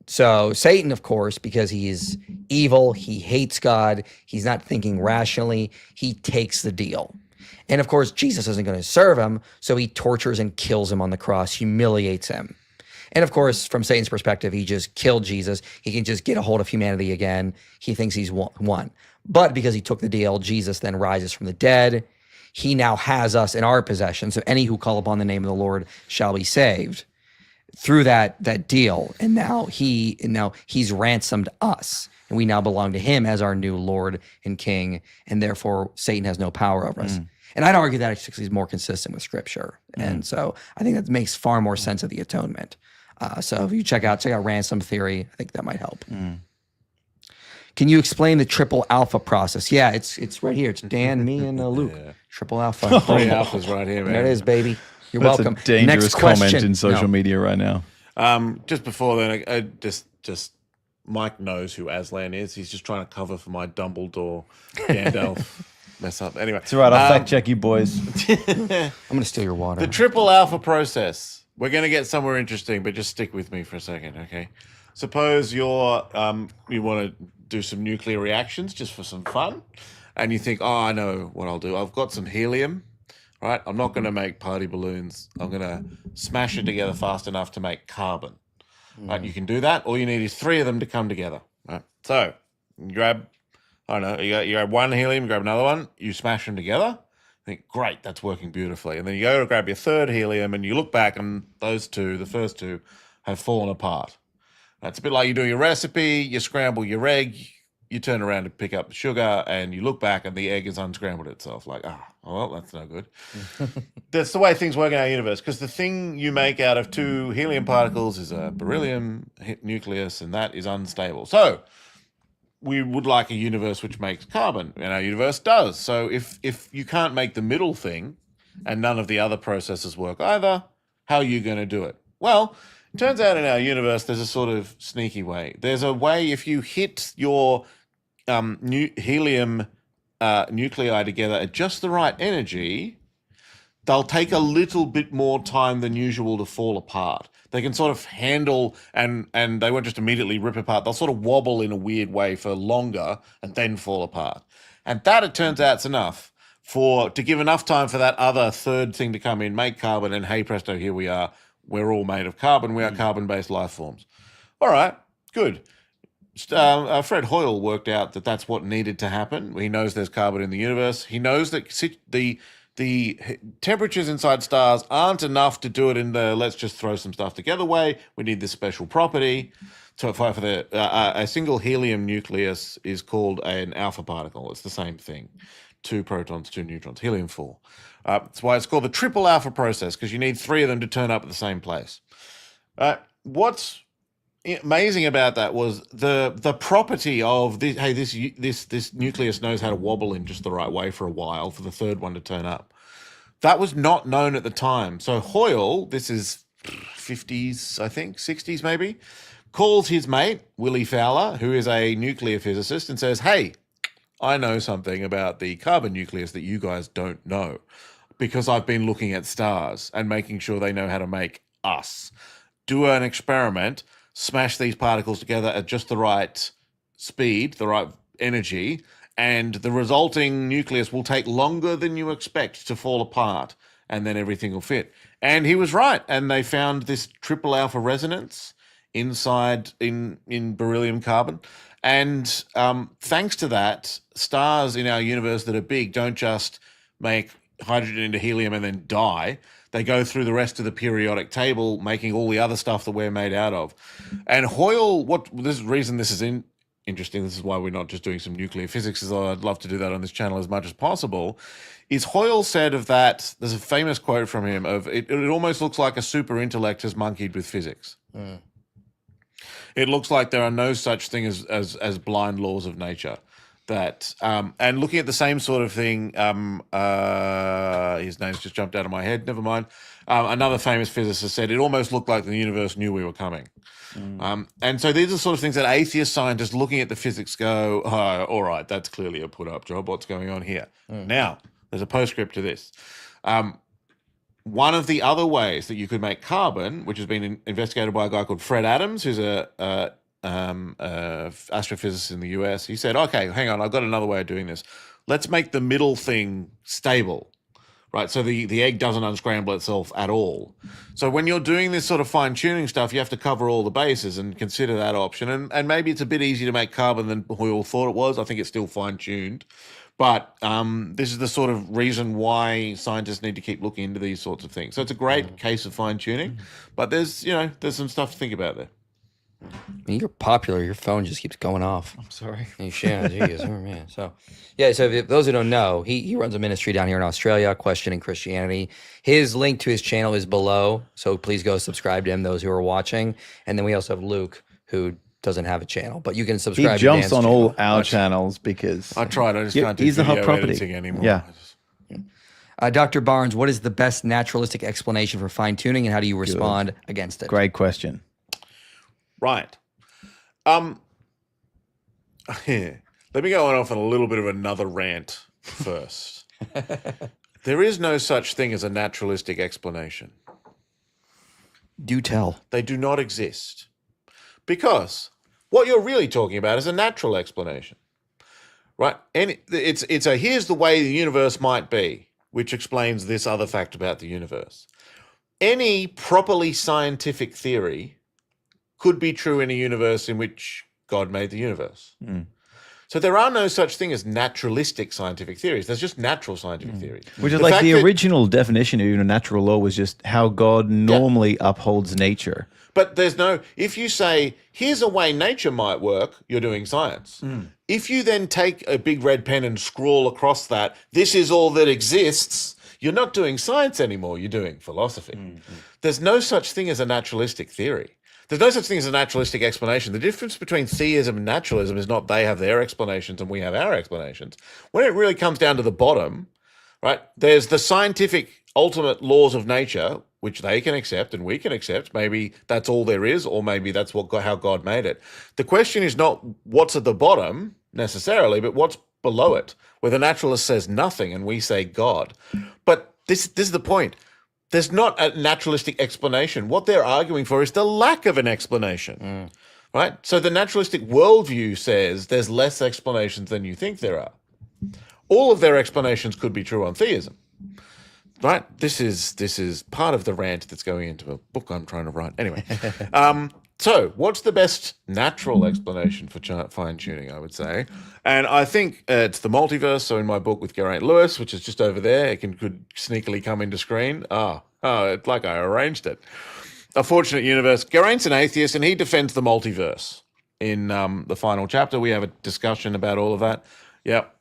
So Satan, of course, because he is evil, he hates God, he's not thinking rationally, he takes the deal. And of course, Jesus isn't going to serve him, so he tortures and kills him on the cross, humiliates him. And of course, from Satan's perspective, he just killed Jesus. He can just get a hold of humanity again. He thinks he's won. But because he took the deal, Jesus then rises from the dead. He now has us in our possession. So any who call upon the name of the Lord shall be saved through that deal. And now he's ransomed us. And we now belong to him as our new Lord and King. And therefore, Satan has no power over us. And I'd argue that actually is more consistent with Scripture. And so I think that makes far more sense of the atonement. So if you check out ransom theory, I think that might help. Can you explain the triple alpha process? Yeah, it's right here. It's Dan, me, and Luke. Yeah. Triple alpha. Three alphas right here, man. There it is, baby. You're That's welcome. a dangerous Next comment question. in social No. media right now. Just before then, I just Mike knows who Aslan is. He's just trying to cover for my Dumbledore Gandalf mess up. Anyway, It's all right. I'll fact check you, boys. I'm going to steal your water. the triple alpha process. We're going to get somewhere interesting, but just stick with me for a second, okay? Suppose you want to do some nuclear reactions just for some fun, and you think, oh, I know what I'll do. I've got some helium, right? I'm not going to make party balloons. I'm going to smash it together fast enough to make carbon. Right? You can do that. All you need is 3 of them to come together. Right? So you grab, I don't know, you grab one helium, you grab another one, you smash them together. Think, great, that's working beautifully. And then you go to grab your 3rd helium and you look back and those 2, the first 2, have fallen apart. It's a bit like you do your recipe, you scramble your egg, you turn around to pick up the sugar and you look back and the egg has unscrambled itself. Like, well, that's no good. That's the way things work in our universe, because the thing you make out of 2 helium particles is a beryllium nucleus, and that is unstable. So we would like a universe which makes carbon, and our universe does. So if you can't make the middle thing and none of the other processes work either, how are you going to do it? Well, it turns out in our universe there's a sort of sneaky way. There's a way if you hit your helium nuclei together at just the right energy, they'll take a little bit more time than usual to fall apart. They can sort of handle and they won't just immediately rip apart. They'll sort of wobble in a weird way for longer and then fall apart. And that, it turns out, is enough to give enough time for that other 3rd thing to come in, make carbon, and hey presto, here we are. We're all made of carbon. We are carbon-based life forms. All right, good. Fred Hoyle worked out that that's what needed to happen. He knows there's carbon in the universe. He knows that the temperatures inside stars aren't enough to do it in the let's just throw some stuff together way. We need this special property. So for a single helium nucleus is called an alpha particle. It's the same thing. 2 protons, 2 neutrons, helium-4. That's why it's called the triple alpha process, because you need 3 of them to turn up at the same place. What's amazing about that was the property of this. Hey, this nucleus knows how to wobble in just the right way for a while for the 3rd one to turn up. That was not known at the time. So Hoyle, this is 50s, I think, 60s maybe, calls his mate Willie Fowler, who is a nuclear physicist, and says, "Hey, I know something about the carbon nucleus that you guys don't know, because I've been looking at stars and making sure they know how to make us. Do an experiment, smash these particles together at just the right speed, the right energy, and the resulting nucleus will take longer than you expect to fall apart, and then everything will fit." And he was right, and they found this triple alpha resonance inside in beryllium carbon. And thanks to that, stars in our universe that are big don't just make hydrogen into helium and then die. They go through the rest of the periodic table, making all the other stuff that we're made out of. And Hoyle, this reason this is interesting, this is why we're not just doing some nuclear physics, although I'd love to do that on this channel as much as possible, is Hoyle said of that, there's a famous quote from him of, it almost looks like a super intellect has monkeyed with physics. It looks like there are no such thing as blind laws of nature. That and looking at the same sort of thing, his name's just jumped out of my head, never mind. Another famous physicist said it almost looked like the universe knew we were coming. And so these are the sort of things that atheist scientists looking at the physics go, oh, all right, that's clearly a put-up job. What's going on here? Now, there's a postscript to this. One of the other ways that you could make carbon, which has been investigated by a guy called Fred Adams, who's a astrophysicist in the US, he said, okay, hang on, I've got another way of doing this. Let's make the middle thing stable, right? So the egg doesn't unscramble itself at all. So when you're doing this sort of fine-tuning stuff, you have to cover all the bases and consider that option. And maybe it's a bit easier to make carbon than we all thought it was. I think it's still fine-tuned. But this is the sort of reason why scientists need to keep looking into these sorts of things. So it's a great case of fine-tuning, but there's some stuff to think about there. I mean, you're popular. Your phone just keeps going off. I'm sorry. Yeah, geez, oh, man. So, yeah. So, if those who don't know, he runs a ministry down here in Australia, questioning Christianity. His link to his channel is below, so please go subscribe to him. Those who are watching, and then we also have Luke, who doesn't have a channel, but you can subscribe. He jumps to on Dan's all channel. our channels because I tried. I just can't do he's the hot video property editing anymore. Yeah. Dr. Barnes, what is the best naturalistic explanation for fine tuning, and how do you respond against it? Great question. Right. Let me go on off on a little bit of another rant first. There is no such thing as a naturalistic explanation. Do tell. They do not exist. Because what you're really talking about is a natural explanation. Right? And it's a here's the way the universe might be, which explains this other fact about the universe. Any properly scientific theory could be true in a universe in which God made the universe. So there are no such thing as naturalistic scientific theories. There's just natural scientific theories. Which is like the original definition of even a natural law was just how God normally upholds nature. But there's no, if you say, here's a way nature might work, you're doing science. If you then take a big red pen and scrawl across that, this is all that exists, you're not doing science anymore, you're doing philosophy. There's no such thing as a naturalistic theory. There's no such thing as a naturalistic explanation. The difference between theism and naturalism is not they have their explanations and we have our explanations. When it really comes down to the bottom, right, there's the scientific ultimate laws of nature, which they can accept and we can accept. Maybe that's all there is, or maybe that's how God made it. The question is not what's at the bottom necessarily, but what's below it, where the naturalist says nothing and we say God. But this is the point. There's not a naturalistic explanation. What they're arguing for is the lack of an explanation, right? So the naturalistic worldview says there's less explanations than you think there are. All of their explanations could be true on theism, right? This is part of the rant that's going into a book I'm trying to write. Anyway, so what's the best natural explanation for fine-tuning, I would say? And I think it's the multiverse. So in my book with Geraint Lewis, which is just over there, it could sneakily come into screen. Oh, it's like I arranged it. A Fortunate Universe. Geraint's an atheist, and he defends the multiverse. In the final chapter, we have a discussion about all of that. Yep.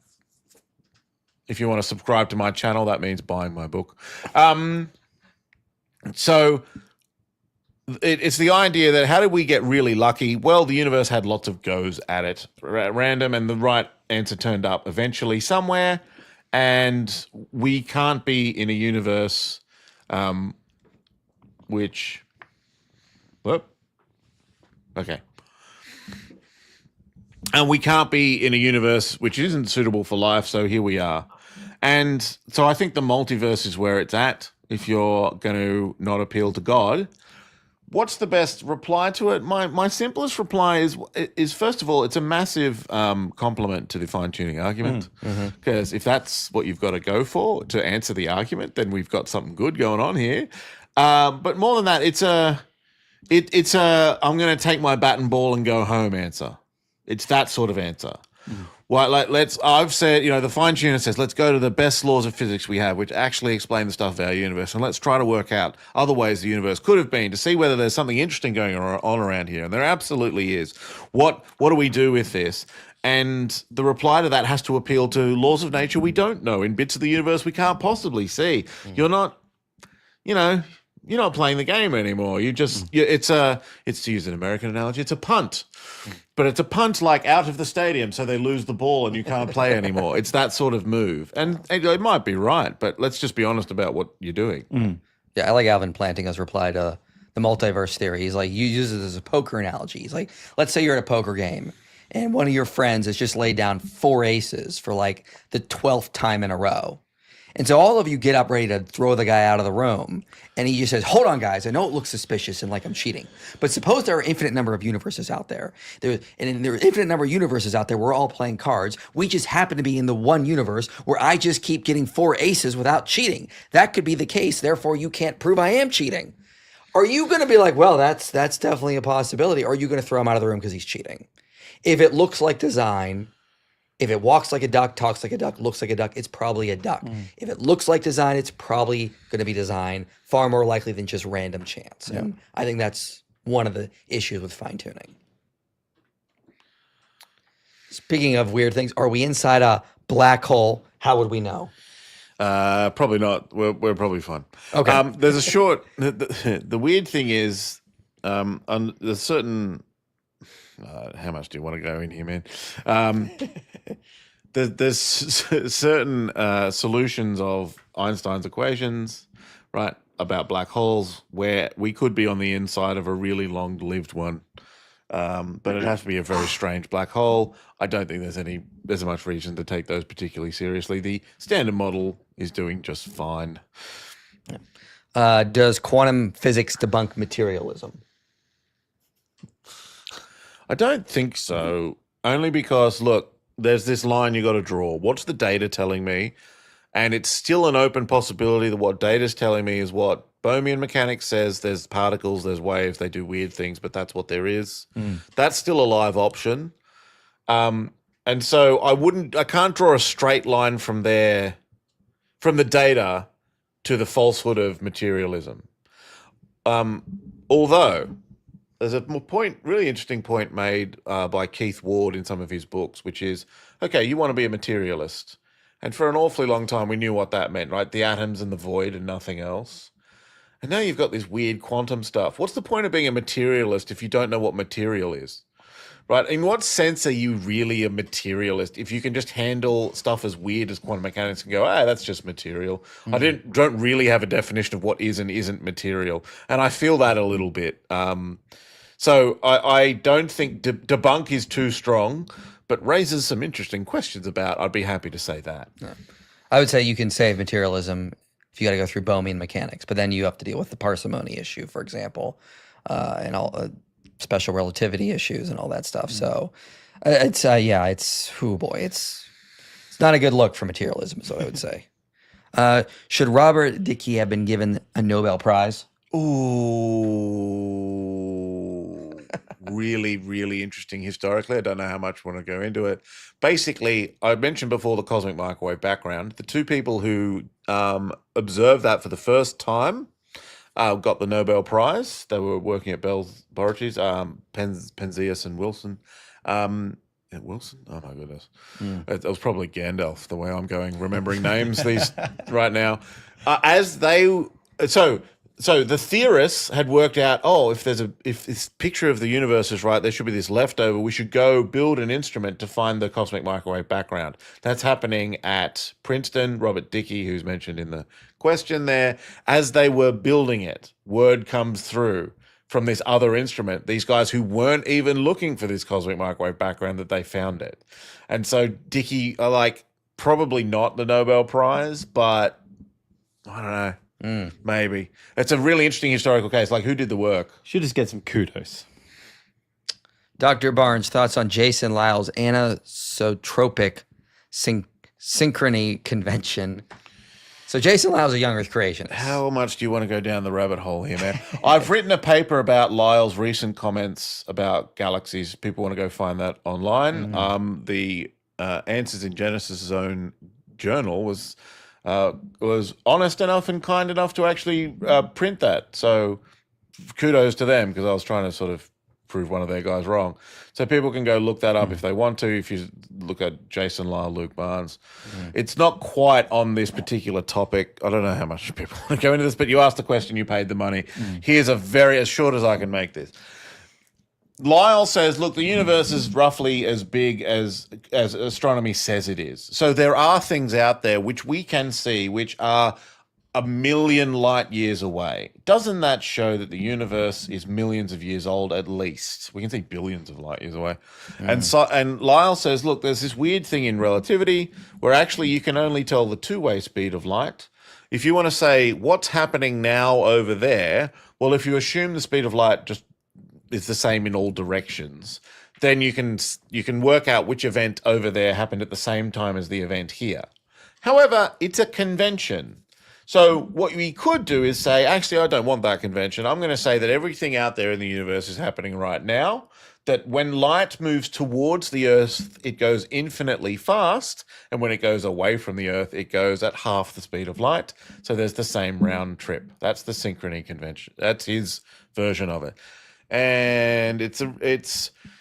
If you want to subscribe to my channel, that means buying my book. So it's the idea that how did we get really lucky? Well, the universe had lots of goes at it at random, and the right answer turned up eventually somewhere. And we can't be in a universe which... Whoop. Okay. And we can't be in a universe which isn't suitable for life, so here we are. And so I think the multiverse is where it's at if you're going to not appeal to God. What's the best reply to it? My simplest reply is first of all, it's a massive compliment to the fine-tuning argument, because if that's what you've got to go for to answer the argument, then we've got something good going on here. But more than that, it's a I'm going to take my bat and ball and go home answer. It's that sort of answer. Well, I've said, the fine tuner says, let's go to the best laws of physics we have, which actually explain the stuff of our universe. And let's try to work out other ways the universe could have been to see whether there's something interesting going on around here. And there absolutely is. What do we do with this? And the reply to that has to appeal to laws of nature we don't know in bits of the universe we can't possibly see. You're not, you're not playing the game anymore. It's to use an American analogy, it's a punt. But it's a punt like out of the stadium, so they lose the ball and you can't play anymore. It's that sort of move. And it might be right, but let's just be honest about what you're doing. Yeah, I like Alvin Plantinga's reply to the multiverse theory. He's like, you use it as a poker analogy. He's like, let's say you're at a poker game and one of your friends has just laid down 4 aces for like the 12th time in a row. And so all of you get up ready to throw the guy out of the room. And he just says, hold on, guys. I know it looks suspicious and like I'm cheating. But suppose there are infinite number of universes out there. There are infinite number of universes out there. We're all playing cards. We just happen to be in the one universe where I just keep getting 4 aces without cheating. That could be the case. Therefore, you can't prove I am cheating. Are you going to be like, well, that's definitely a possibility? Or are you going to throw him out of the room because he's cheating? If it looks like design, if it walks like a duck, talks like a duck, looks like a duck, it's probably a duck. If it looks like design, it's probably going to be design, far more likely than just random chance. And I think that's one of the issues with fine tuning. Speaking of weird things, are we inside a black hole? How would we know? Probably not. We're probably fine. Okay. There's a short. The weird thing is, there's certain. How much do you want to go in here, man? There's certain solutions of Einstein's equations, right, about black holes where we could be on the inside of a really long-lived one, but it has to be a very strange black hole. I don't think there's much reason to take those particularly seriously. The standard model is doing just fine. Does quantum physics debunk materialism? I don't think so. Only because, look, there's this line you got to draw. What's the data telling me? And it's still an open possibility that what data's telling me is what Bohmian mechanics says. There's particles, there's waves, they do weird things, but that's what there is. That's still a live option. And so I can't draw a straight line from there, from the data to the falsehood of materialism. Although there's a really interesting point made by Keith Ward in some of his books, which is, okay, you want to be a materialist. And for an awfully long time, we knew what that meant, right? The atoms and the void and nothing else. And now you've got this weird quantum stuff. What's the point of being a materialist if you don't know what material is? Right? In what sense are you really a materialist if you can just handle stuff as weird as quantum mechanics and go, that's just material. I don't really have a definition of what is and isn't material. And I feel that a little bit. So I don't think debunk is too strong, but raises some interesting questions about. I'd be happy to say that. Yeah. I would say you can save materialism if you got to go through Bohmian mechanics, but then you have to deal with the parsimony issue, for example, and all special relativity issues and all that stuff. So it's not a good look for materialism, is what I would say. Should Robert Dickey have been given a Nobel Prize? Ooh, really, really interesting historically. I don't know how much we want to go into it. Basically, I mentioned before the cosmic microwave background. The 2 people who observed that for the first time got the Nobel Prize. They were working at Bell's Laboratories, Penzias and Wilson. Wilson? Oh, my goodness. It was probably Gandalf, the way I'm remembering names right now. So the theorists had worked out, if this picture of the universe is right, there should be this leftover. We should go build an instrument to find the cosmic microwave background. That's happening at Princeton. Robert Dickey, who's mentioned in the question there, as they were building it, word comes through from this other instrument, these guys who weren't even looking for this cosmic microwave background, that they found it. And so Dickey, probably not the Nobel Prize, but I don't know. Maybe. It's a really interesting historical case. Like, who did the work? Should just get some kudos. Dr. Barnes, thoughts on Jason Lyle's anisotropic synchrony convention? So Jason Lau's a young Earth creationist. How much do you want to go down the rabbit hole here, man? I've written a paper about Lyell's recent comments about galaxies. People want to go find that online. The Answers in Genesis' own journal was honest enough and kind enough to actually print that. So kudos to them, because I was trying to sort of prove one of their guys wrong. So people can go look that up if they want to. If you look at Jason Lyle, Luke Barnes, it's not quite on this particular topic. I don't know how much people want to go into this, but you asked the question, you paid the money. Here's as short as I can make this. Lyle says, look, the universe is roughly as big as astronomy says it is. So there are things out there which we can see which are 1 million light years away. Doesn't that show that the universe is millions of years old at least? We can see billions of light years away. And Lyle says, look, there's this weird thing in relativity where actually you can only tell the two-way speed of light. If you want to say what's happening now over there, well, if you assume the speed of light just is the same in all directions, then you can work out which event over there happened at the same time as the event here. However, it's a convention. So what we could do is say, actually, I don't want that convention. I'm going to say that everything out there in the universe is happening right now, that when light moves towards the Earth, it goes infinitely fast, and when it goes away from the Earth, it goes at half the speed of light. So there's the same round trip. That's the synchrony convention. That's his version of it. And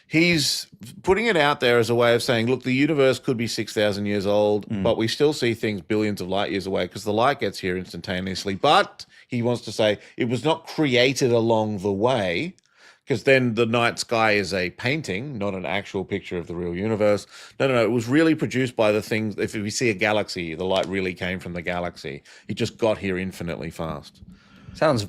he's putting it out there as a way of saying, look, the universe could be 6,000 years old, but we still see things billions of light years away because the light gets here instantaneously. But he wants to say it was not created along the way, because then the night sky is a painting, not an actual picture of the real universe. No, it was really produced by the things. If we see a galaxy, the light really came from the galaxy. It just got here infinitely fast. Sounds...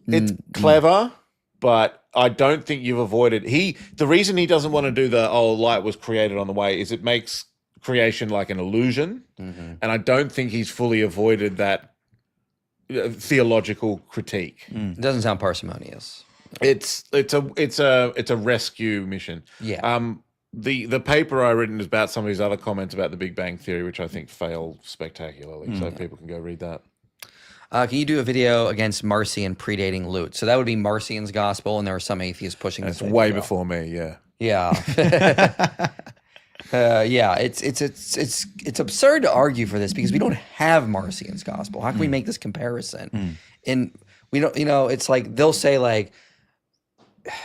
It's clever, but I don't think you've avoided... The reason he doesn't want to do the, light was created on the way, is it makes creation like an illusion. And I don't think he's fully avoided that theological critique. It doesn't sound parsimonious. It's a rescue mission. Yeah. The paper I written is about some of his other comments about the Big Bang Theory, which I think failed spectacularly. So people can go read that. Can you do a video against Marcion predating Lut? So that would be Marcion's gospel, and there are some atheists pushing this. It's way before me, yeah. Yeah. It's absurd to argue for this because we don't have Marcion's gospel. How can we make this comparison? And we don't, it's like they'll say like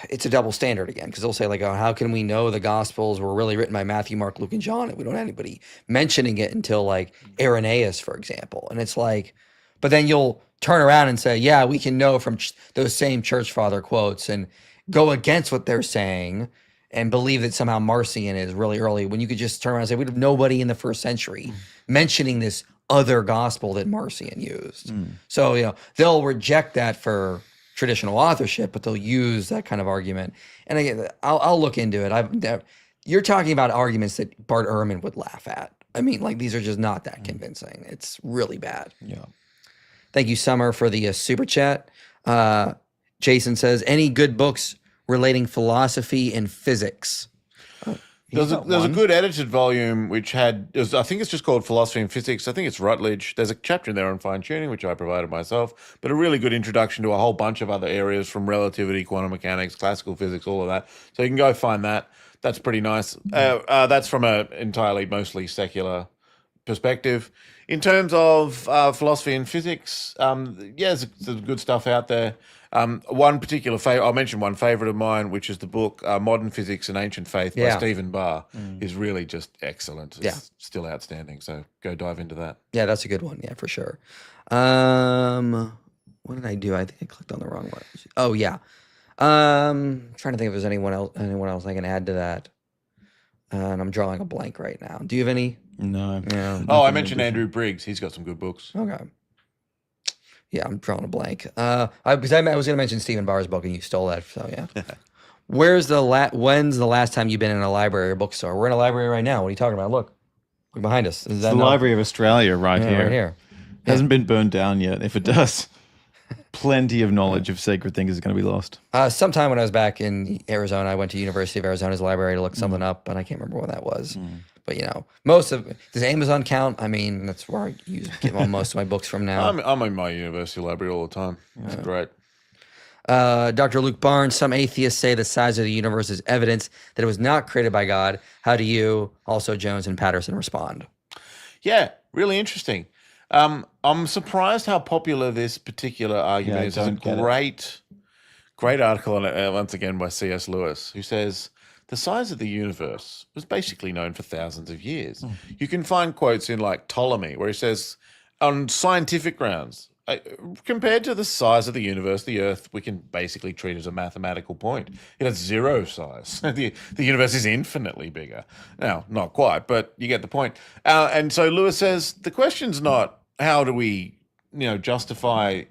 it's a double standard again, because they'll say like, how can we know the gospels were really written by Matthew, Mark, Luke, and John, and we don't have anybody mentioning it until like Irenaeus, for example. And it's like, but then you'll turn around and say, yeah, we can know from those same church father quotes and go against what they're saying and believe that somehow Marcion is really early, when you could just turn around and say, we have nobody in the first century mentioning this other gospel that Marcion used. So, they'll reject that for traditional authorship, but they'll use that kind of argument. And again, I'll look into it. You're talking about arguments that Bart Ehrman would laugh at. I mean, like, these are just not that convincing. It's really bad. Yeah. Thank you, Summer, for the super chat. Jason says, any good books relating philosophy and physics? There's a good edited volume which I think it's just called Philosophy and Physics. I think it's Rutledge. There's a chapter in there on fine-tuning, which I provided myself, but a really good introduction to a whole bunch of other areas from relativity, quantum mechanics, classical physics, all of that. So you can go find that. That's pretty nice. That's from a entirely, mostly secular perspective. In terms of philosophy and physics, there's good stuff out there. One particular I'll mention one favorite of mine, which is the book Modern Physics and Ancient Faith by Stephen Barr. Is really just excellent. It's still outstanding. So go dive into that. Yeah, that's a good one. Yeah, for sure. What did I do? I think I clicked on the wrong one. Oh yeah. Trying to think if there's anyone else I can add to that. And I'm drawing a blank right now. Do you have any? No. Yeah. I mentioned Andrew Briggs. He's got some good books. Okay. Yeah, I'm drawing a blank. Because I was going to mention Stephen Barr's book, and you stole that. So yeah. When's the last time you've been in a library or bookstore? We're in a library right now. What are you talking about? Look behind us. It's the Library of Australia right here. Right here. Hasn't been burned down yet. If it does. plenty of knowledge of sacred things is going to be lost. Sometime when I was back in Arizona, I went to University of Arizona's library to look something up, and I can't remember what that was. But does Amazon count? I mean, that's where I get most of my books from now. I'm in my university library all the time. It's great. Dr. Luke Barnes, some atheists say the size of the universe is evidence that it was not created by God. How do you, also Jones and Patterson, respond? Yeah, really interesting. I'm surprised how popular this particular argument is. There's a great article on it, once again by C.S. Lewis, who says the size of the universe was basically known for thousands of years. You can find quotes in like Ptolemy where he says, on scientific grounds, compared to the size of the universe, the Earth, we can basically treat as a mathematical point. It has zero size. The universe is infinitely bigger. Now, not quite, but you get the point. And so Lewis says the question's not how do we, justify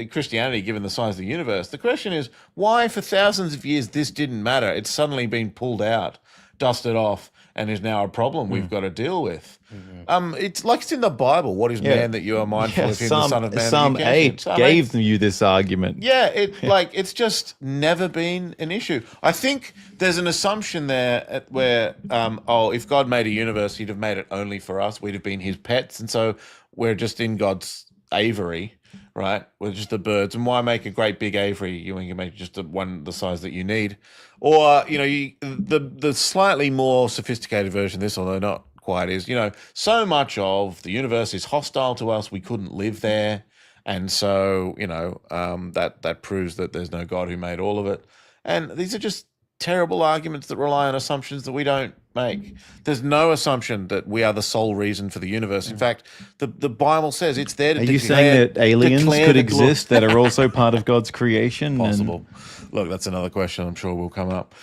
Christianity given the size of the universe. The question is why for thousands of years this didn't matter. It's suddenly been pulled out, dusted off, and is now a problem we've got to deal with. It's like it's in the Bible. What is man that you are mindful of him, the Son of Man? Psalm 8 gave you this argument. Yeah, it's just never been an issue. I think there's an assumption there where, if God made a universe, he'd have made it only for us. We'd have been his pets, and so we're just in God's aviary, right? We're just the birds. And why make a great big aviary? You can make just the size that you need. Or, the slightly more sophisticated version of this, although not quite, is, so much of the universe is hostile to us, we couldn't live there. And so, that proves that there's no God who made all of it. And these are just terrible arguments that rely on assumptions that we don't make. There's no assumption that we are the sole reason for the universe. In fact, the Bible says it's there to declare. Are you saying that aliens could exist that are also part of God's creation? Possible. Look, that's another question I'm sure will come up.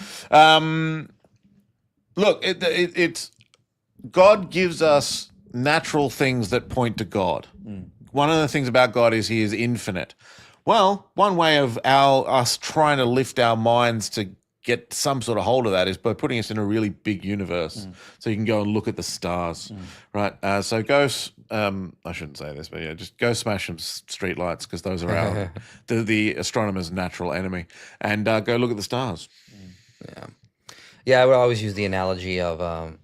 Look, it's God gives us natural things that point to God. One of the things about God is he is infinite. Well, one way of us trying to lift our minds to get some sort of hold of that is by putting us in a really big universe, so you can go and look at the stars, right? So go. I shouldn't say this, but just go smash some street lights because those are the astronomer's natural enemy, and go look at the stars. Yeah. I would always use the analogy of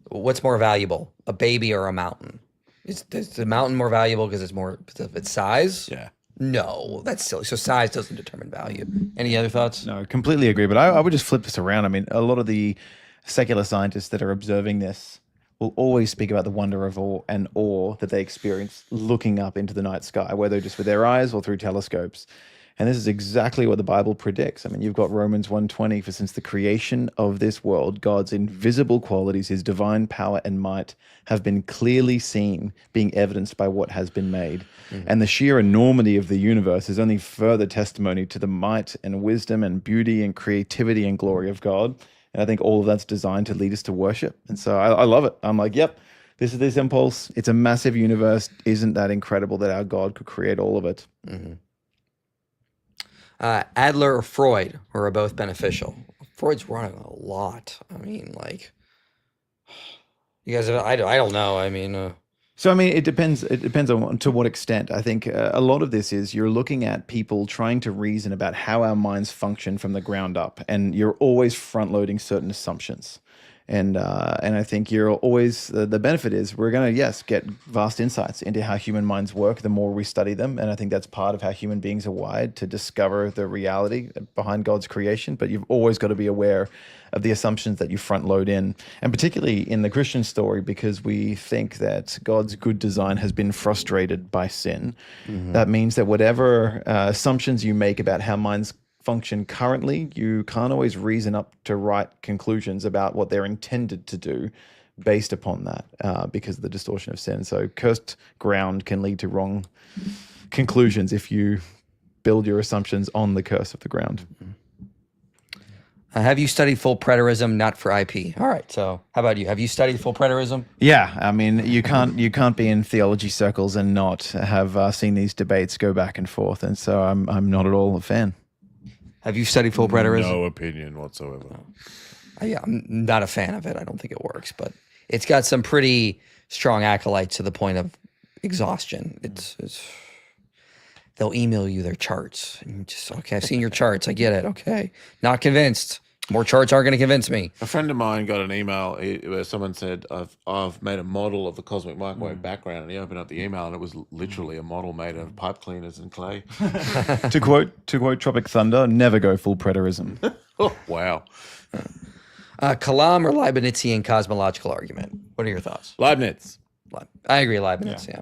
what's more valuable, a baby or a mountain? Is the mountain more valuable because of its size? Yeah. No, that's silly. So size doesn't determine value. Any other thoughts? No, completely agree. But I would just flip this around. I mean, a lot of the secular scientists that are observing this will always speak about the wonder of awe that they experience looking up into the night sky, whether just with their eyes or through telescopes. And this is exactly what the Bible predicts. I mean, you've got Romans 1:20, for since the creation of this world, God's invisible qualities, his divine power and might, have been clearly seen, being evidenced by what has been made. And the sheer enormity of the universe is only further testimony to the might and wisdom and beauty and creativity and glory of God. And I think all of that's designed to lead us to worship. And so I love it. I'm like, yep, this is this impulse. It's a massive universe. Isn't that incredible that our God could create all of it? Adler or Freud are both beneficial. Freud's running a lot. I mean, like, you guys, I don't know. I mean, So, I mean, it depends. It depends on to what extent. I think a lot of this is you're looking at people trying to reason about how our minds function from the ground up, and you're always front loading certain assumptions. And I think you're always the benefit is we're going to get vast insights into how human minds work the more we study them, and I think that's part of how human beings are wired to discover the reality behind God's creation. But you've always got to be aware of the assumptions that you front load in, and particularly in the Christian story, because we think that God's good design has been frustrated by sin. That means that whatever assumptions you make about how minds function currently, you can't always reason up to right conclusions about what they're intended to do based upon that because of the distortion of sin. So cursed ground can lead to wrong conclusions if you build your assumptions on the curse of the ground. have you studied full preterism, not for IP? All right, so how about you? Have you studied full preterism? Yeah, I mean, you can't be in theology circles and not have seen these debates go back and forth, and so I'm not at all a fan. Have you studied full preterism? No opinion whatsoever. Yeah, I'm not a fan of it. I don't think it works, but it's got some pretty strong acolytes to the point of exhaustion. It's they'll email you their charts. And you just, okay, I've seen your charts. I get it. Okay. Not convinced. More charts aren't going to convince me. A friend of mine got an email where someone said, I've made a model of the cosmic microwave background. And he opened up the email and it was literally a model made of pipe cleaners and clay. To quote Tropic Thunder, never go full preterism. Oh, wow. Kalam or Leibnizian cosmological argument? What are your thoughts? Leibniz. I agree, Leibniz, yeah.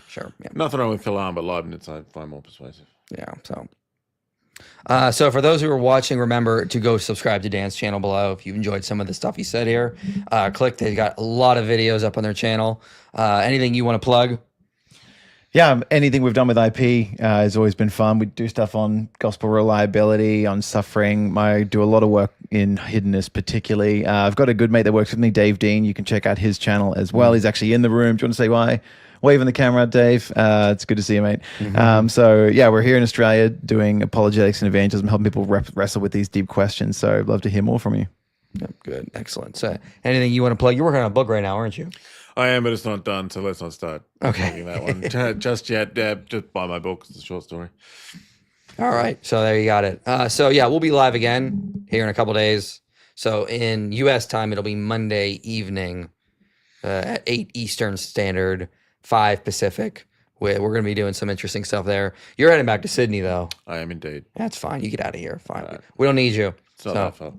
Sure, yeah. Nothing wrong with Kalam, but Leibniz I find more persuasive. Yeah, so for those who are watching, remember to go subscribe to Dan's channel below. If you've enjoyed some of the stuff he said here, click. They've got a lot of videos up on their channel. Anything you want to plug? Yeah, anything we've done with IP has always been fun. We do stuff on gospel reliability, on suffering. I do a lot of work in hiddenness particularly. I've got a good mate that works with me, Dave Dean. You can check out his channel as well. He's actually in the room. Do you want to say why? Wave in the camera, Dave. It's good to see you, mate. So yeah, we're here in Australia doing apologetics and evangelism, helping people wrestle with these deep questions. So I'd love to hear more from you. Yep, good, excellent. So anything you want to plug? You're working on a book right now, aren't you? I am, but it's not done, so let's not start Okay. that one just yet. Just buy my book. It's a short story. All right, so there you got it. So yeah, we'll be live again here in a couple days. So in U.S. time, it'll be Monday evening at 8 Eastern Standard, 5 Pacific. We're going to be doing some interesting stuff there. You're heading back to Sydney, though. I am indeed. That's fine. You get out of here. Fine. Right. We don't need you. It's not that far.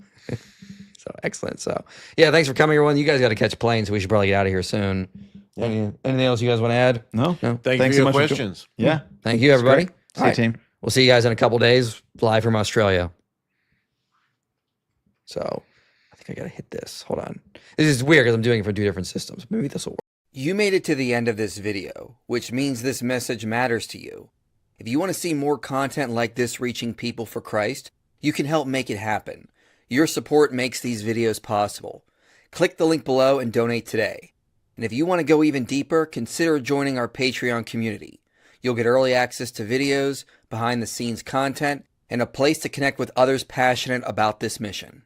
So excellent. So yeah, thanks for coming, everyone. You guys got to catch a plane, so we should probably get out of here soon. Anything else you guys want to add? No. Thank you for your questions. Yeah. Thank you, everybody. See you, team. We'll see you guys in a couple days, live from Australia. So I think I got to hit this. Hold on. This is weird because I'm doing it for 2 different systems. Maybe this will work. You made it to the end of this video, which means this message matters to you. If you want to see more content like this reaching people for Christ, you can help make it happen. Your support makes these videos possible. Click the link below and donate today. And if you want to go even deeper, consider joining our Patreon community. You'll get early access to videos, behind-the-scenes content, and a place to connect with others passionate about this mission.